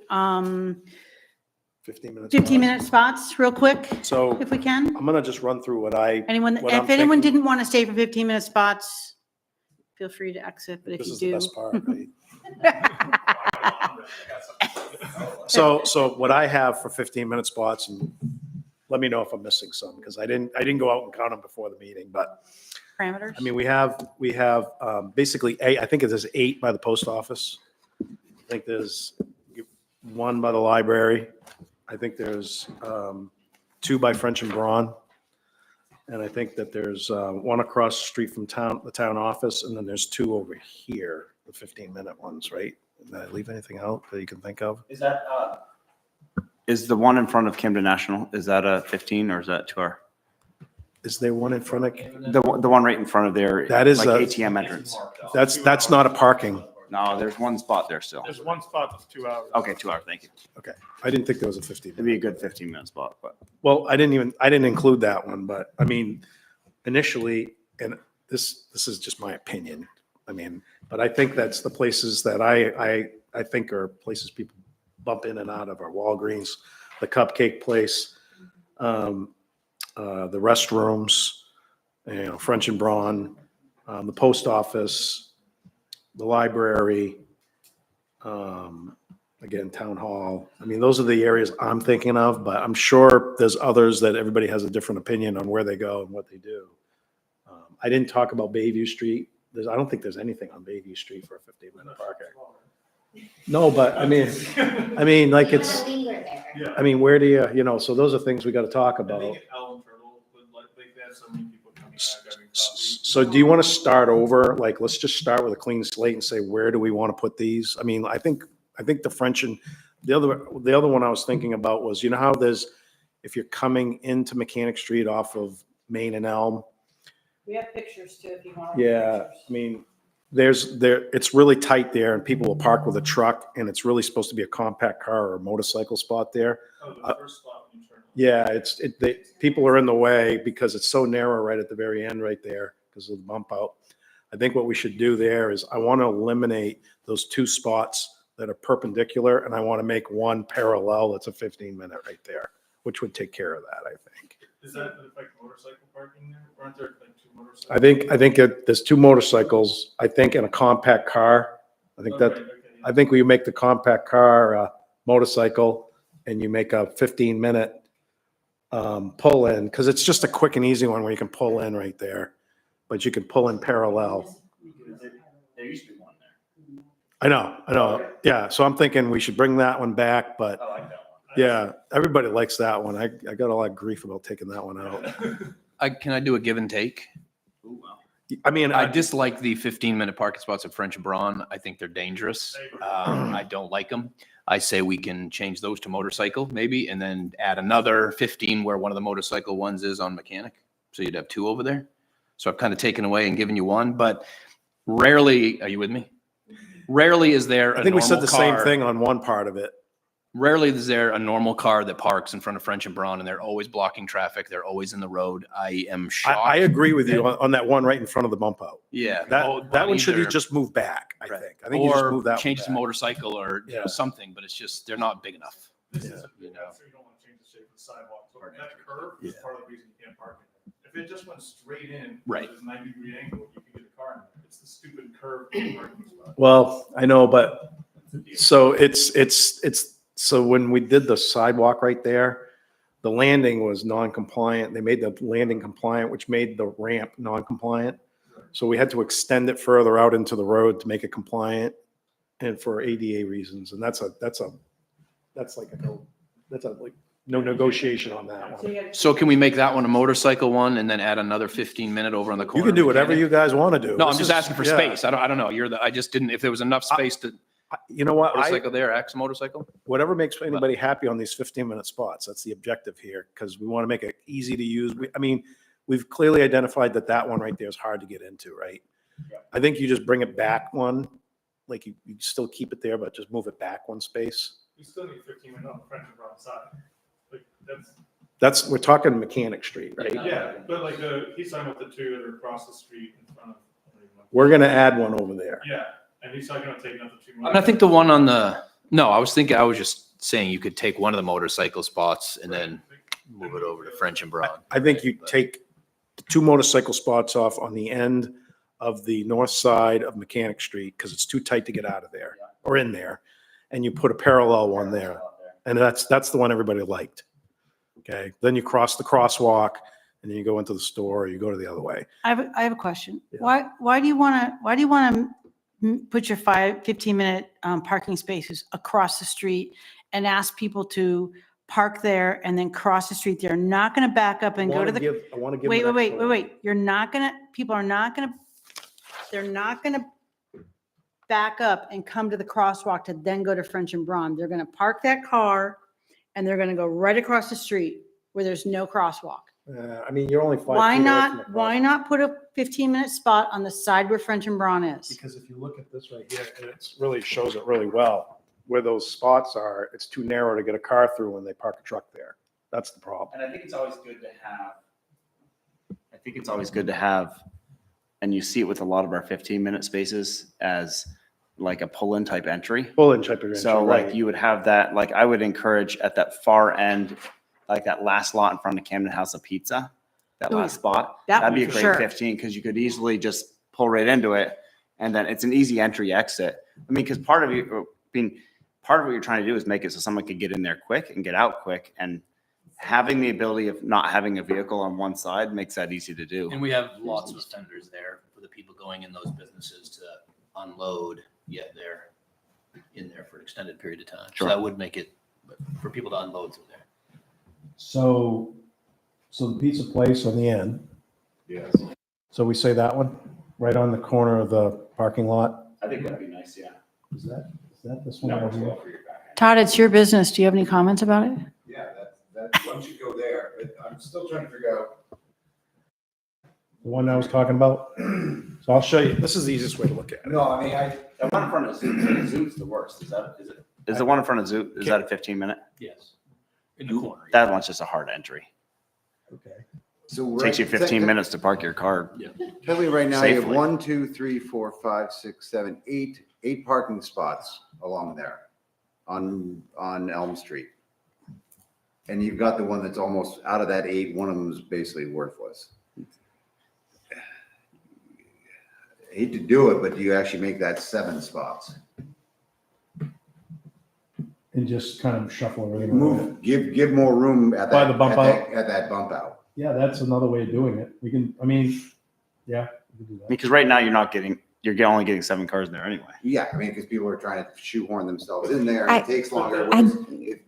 15 minutes. 15-minute spots, real quick, So if we can. I'm gonna just run through what I'm If anyone thinking. didn't want to stay for 15-minute spots, feel free to exit, but if This you is do. the best part, right? So what I have for 15-minute spots, and let me know if I'm missing some, because I didn't go out and count them before the meeting, but Parameters? I mean, we have basically 8, I think there's 8 by the post office. I think there's 1 by the library. I think there's 2 by French and Braun. And I think that there's 1 across the street from the town office, and then there's 2 over here, the 15-minute ones, right? Did I leave anything out that you can think of? Is the one in front of Camden National, is that a 15 or is that 2-hour? Is there one in front of, The one right in front of there. That is like a- ATM entrance. that's not a parking. No, there's one spot there still. There's one spot that's 2 hours. Okay, 2 hours, thank you. Okay. I didn't think there was a 15. It'd be a good 15-minute spot, but. Well, I didn't include that one, but I mean, initially, and this is just my opinion. I mean, but I think that's the places that I think are places people bump in and out of are Walgreens, the Cupcake Place, the restrooms, French and Braun, the post office, the library, again, town hall. I mean, those are the areas I'm thinking of, but I'm sure there's others that everybody has a different opinion on where they go and what they do. I didn't talk about Bayview Street. I don't think there's anything on Bayview Street for a 15-minute parking. No, but I mean, like it's, I mean, where do you, so those are things we got to talk about. So do you want to start over? Like, let's just start with a clean slate and say, where do we want to put these? I mean, I think the French and the other one I was thinking about was, how if you're coming into Mechanic Street off of Main and Elm. We have pictures too, if you want. Yeah, I mean, it's really tight there and people will park with a truck and it's really supposed to be a compact car or a motorcycle spot there. Oh, the first spot when you turn. Yeah, people are in the way because it's so narrow right at the very end right there because of the bump out. I think what we should do there is I want to eliminate those 2 spots that are perpendicular and I want to make one parallel that's a 15-minute right there, which would take care of that, I think. Does that affect motorcycle parking there? Aren't there like 2 motorcycles? I think there's 2 motorcycles, I think, and a compact car. I think Okay, yeah. I think we make the compact car motorcycle and you make a 15-minute pull in because it's just a quick and easy one where you can pull in right there, but you can pull in parallel. There used to be one there. I know. Yeah. So I'm thinking we should bring that one back, but I like that one. yeah, everybody likes that one. I got a lot of grief about taking that one out. Can I do a give and take? Ooh, wow. I mean, I dislike the 15-minute parking spots at French and Braun. I think they're dangerous. I don't like them. I say we can change those to motorcycle maybe, and then add another 15 where one of the motorcycle ones is on mechanic. So you'd have 2 over there. So I've kind of taken away and given you one, but rarely, are you with me? Rarely is there a I think we said normal the same car- thing on one part of it. Rarely is there a normal car that parks in front of French and Braun and they're always blocking traffic. They're always in the road. I am shocked. I agree with you on that one right in front of the bump out. Yeah. That one should just move back, I Right. think. I think you just move that one change to back. motorcycle or Yeah. something, but it's just, they're not big enough. This is, You know. so you don't want to change the shape of the sidewalk. So that curve is Yeah. part of the reason you can't park it. If it just went straight in, Right. It's a 90-degree angle, you can get a car in there. It's the stupid curve parking spot. Well, I know, but so so when we did the sidewalk right there, the landing was non-compliant. They made the landing compliant, which made the ramp non-compliant. So we had to extend it further out into the road to make it compliant and for ADA reasons. And that's like no negotiation on that one. So can we make that one a motorcycle one and then add another 15-minute over on the corner? You can do whatever mechanic? you guys want to do. No, I'm This just is- asking for yeah. space. I don't know. I just didn't, if there was enough space to You know what? motorcycle there, X motorcycle. Whatever makes anybody happy on these 15-minute spots. That's the objective here, because we want to make it easy to use. We've clearly identified that one right there is hard to get into, right? Yeah. I think you just bring it back one, like you still keep it there, but just move it back one space. You still need 15 minutes on the French and Brown side. Like, We're talking Mechanic Street, right? yeah, but like he's talking about the 2 that are across the street in front of. We're going to add one over there. Yeah, and he's not gonna take another 2 I mean, I think the one on the, no, I was just saying you could take one of the motorcycle spots and then move it over to French and Brown. I think you take the 2 motorcycle spots off on the end of the north side of Mechanic Street, because it's too tight to get out of there or in there. And you put a parallel one there. And that's the one everybody liked. Okay. Then you cross the crosswalk and then you go into the store or you go to the other way. I have a question. Yeah. Why do you want to put your 15-minute parking spaces across the street and ask people to park there and then cross the street? They're not going to back up and go to the. I want to give. Wait. They're not going to back up and come to the crosswalk to then go to French and Braun. They're going to park that car and they're going to go right across the street where there's no crosswalk. I mean, you're only 5 Why feet away from the why crosswalk. not put a 15-minute spot on the side where French and Braun is? Because if you look at this right here, and it really shows it really well, where those spots are, it's too narrow to get a car through when they park a truck there. That's the problem. And I think it's always good to have, and you see it with a lot of our 15-minute spaces as like a pull-in type entry. Pull in type of entry, So like right. you would have that, like I would encourage at that far end, like that last lot in front of Camden House of Pizza, that Oh, last spot, that that'd be a one for great sure. 15, because you could easily just pull right into it. And then it's an easy entry exit. I mean, because part of what you're trying to do is make it so someone could get in there quick and get out quick. And having the ability of not having a vehicle on one side makes that easy to do. And we have lots of vendors there for the people going in those businesses to unload, yet they're in there for an extended period of time. So Sure. that would make it, for people to unload through there. So the pizza place on the end. Yes. So we say that one, right on the corner of the parking lot. I think that'd be nice, yeah. Is that this one over here? Todd, it's your business. Do you have any comments about it? Yeah, that, once you go there, but I'm still trying to figure out. The one I was talking about? So I'll show you. This is the easiest way to look at it. No, I mean, The one in front of Zoot's the worst. Is the one in front of Zoot, is that a 15-minute? Yes. In the corner. That one's just a hard entry. Okay. so. Takes you 15 minutes to park your car. Technically, right now, you have Safely. 1, 2, 3, 4, 5, 6, 7, 8 parking spots along there on Elm Street. And you've got the one that's almost out of that 8, one of them is basically worthless. I hate to do it, but do you actually make that 7 spots? And just kind of shuffle everything around. Give more room at By that. the bump out? At that bump out. Yeah, that's another way of doing it. We can, I mean, yeah, we can do that. Because right now you're only getting 7 cars in there anyway. Yeah, I mean, because people are trying to shoehorn themselves in there, and I- it takes longer.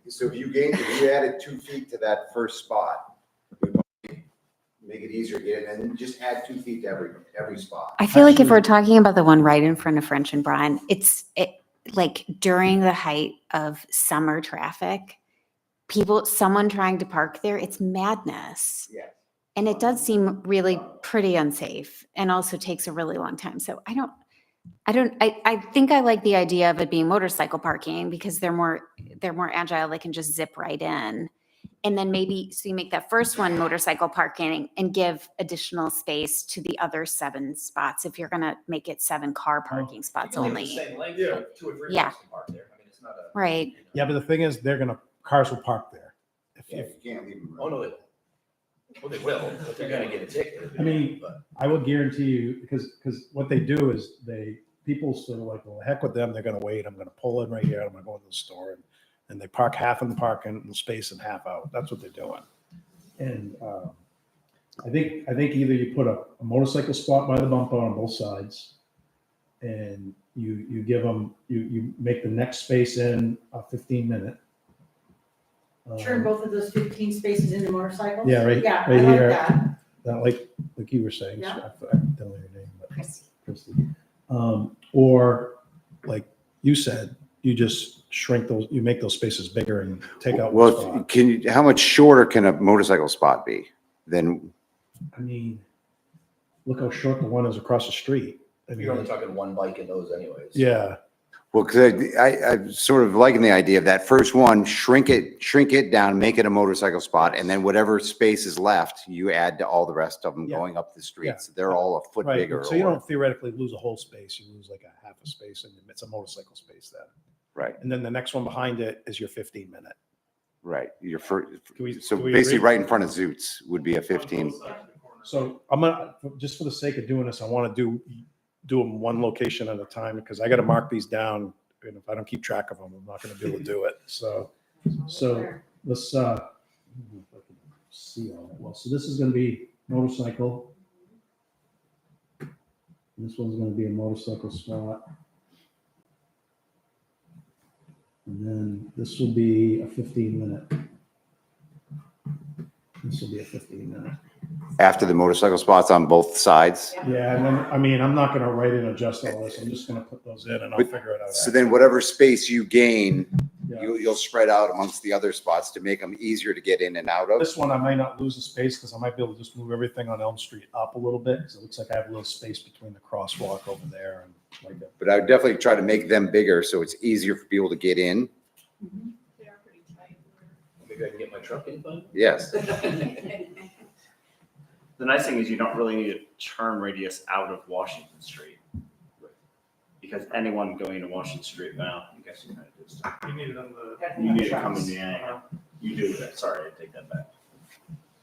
So if you added 2 feet to that first spot, it would probably make it easier to get in, and just add 2 feet to every spot. I feel like if Actually- we're talking about the one right in front of French and Braun, like during the height of summer traffic, someone trying to park there, it's madness. Yeah. And it does seem really pretty unsafe and also takes a really long time. So I think I like the idea of it being motorcycle parking because they're more agile. They can just zip right in. And then so you make that first one motorcycle parking and give additional space to the other 7 spots if you're going to make it 7 car parking spots only. Yeah. Right. Yeah, but the thing is, cars will park there. Yeah, you can't leave them. Oh, no, they won't. Well, they will, but they're gonna get a ticket. I mean, I will guarantee you, because what they do is people sort of like, well, heck with them, they're gonna wait, I'm gonna pull in right here, I'm gonna go into the store, and they park half in the parking space and half out, that's what they're doing. And I think either you put a motorcycle spot by the bump out on both sides, and you give them, you make the next space in a 15-minute. Turn both of those 15 spaces into motorcycles? Yeah, right, Yeah, I right like here. that. Not like you were saying, so Yeah. I don't know your name, but Chrissy. Christie. Or like you said, you just shrink those, you make those spaces bigger and take out one Well, spot. how much shorter can a motorcycle spot be than, I mean, look how short the one is across the street. I You're only mean, talking one bike in those anyways. yeah, well, because I'm sort of liking the idea of that first one, shrink it down, make it a motorcycle spot, and then whatever space is left, you add to all the rest of them Yeah. going up the streets. They're all a foot right. bigger. So you or- don't theoretically lose a whole space. You lose like a half a space and it's a motorcycle space then. Right, And then the next one behind it is your 15-minute. right. Your first, so can we basically agree? right in front of Zoot's would be a 15. So I'm gonna, just for the sake of doing this, I want to do them one location at a time because I got to mark these down. And if I don't keep track of them, I'm not going to be able to do it. So let's, I don't know if I can see all that well. So this is going to be motorcycle. This one's going to be a motorcycle spot. And then this will be a 15-minute. This will be a 15-minute. After the motorcycle spots on both sides. Yeah, and then, I mean, I'm not gonna write and adjust all this, I'm just gonna put those in and I'll But- figure it out. So then whatever space you gain you'll spread out amongst the other spots to make them easier to get in and out of. This one, I might not lose the space because I might be able to just move everything on Elm Street up a little bit because it looks like I have a little space between the crosswalk over there and like that. But I would definitely try to make them bigger so it's easier for people to get in. They are pretty tight. Maybe I can get my truck in, bud? Yes. The nice thing is you don't really need a turn radius out of Washington Street. Because anyone going to Washington Street now, I guess you kind of do stuff. You need it on the. You need to come in the end. You do that. Sorry, I take that back.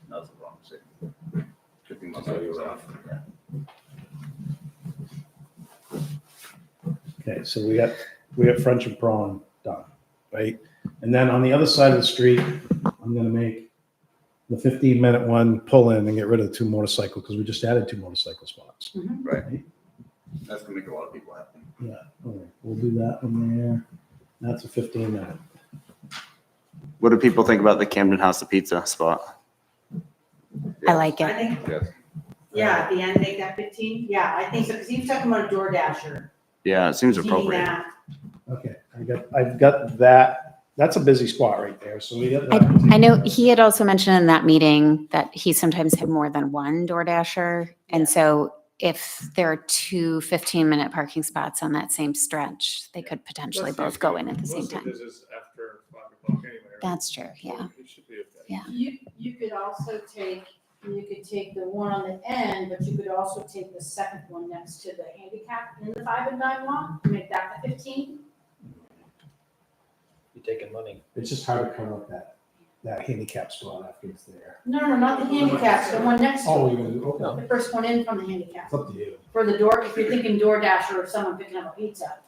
That was the wrong signal. Good thing my radio was off. Okay, so we got French and Prawn done, right? And then on the other side of the street, I'm gonna make the 15-minute one, pull in and get rid of the 2 motorcycle, because we just added 2 motorcycle spots. Right. That's gonna make a lot of people happy. Yeah, all right, we'll do that one there. That's a 15-minute. What do people think about the Camden House of Pizza spot? I like I it. think, Yes. yeah, at the end, make that 15. Yeah, I think so, because he was talking about a door dasher. Yeah, it seems Seeing appropriate. that. Okay, I've got that. That's a busy spot right there, so we got that. I know he had also mentioned in that meeting that he sometimes had more than one door dasher. And so if there are 2 15-minute parking spots on that same stretch, they could potentially both go in at the same time. This is after 5 o'clock anyway. right? That's true, yeah. It should be okay. Yeah. You could also take, you could take the one on the end, but you could also take the second one next to the handicap in the 5 and 9 lot, make that the 15. You taking money? It's just hard to cover up that handicap spot after it's there. No, not the handicaps, the one next to Oh, it. you're gonna do, okay. The first one in from the handicap. It's up to you. For the door, if you're thinking door dasher or someone picking up a pizza.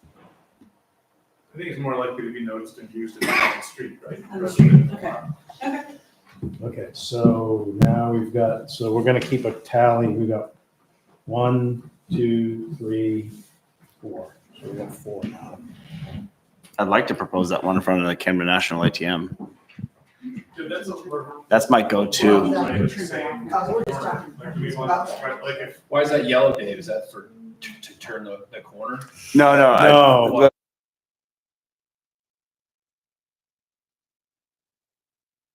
I think it's more likely to be noticed and used on the street, right? On the street, okay. Okay. Okay, so now we've got, so we're gonna keep a tally. We got 1, 2, 3, 4. So we got 4 now. I'd like to propose that one in front of the Camden National ATM. Dude, That's my go-to. Oh, we're just talking. Like, do we want to try, like, if Why is that yellow, Dave? Is that for, to turn the corner? No, No.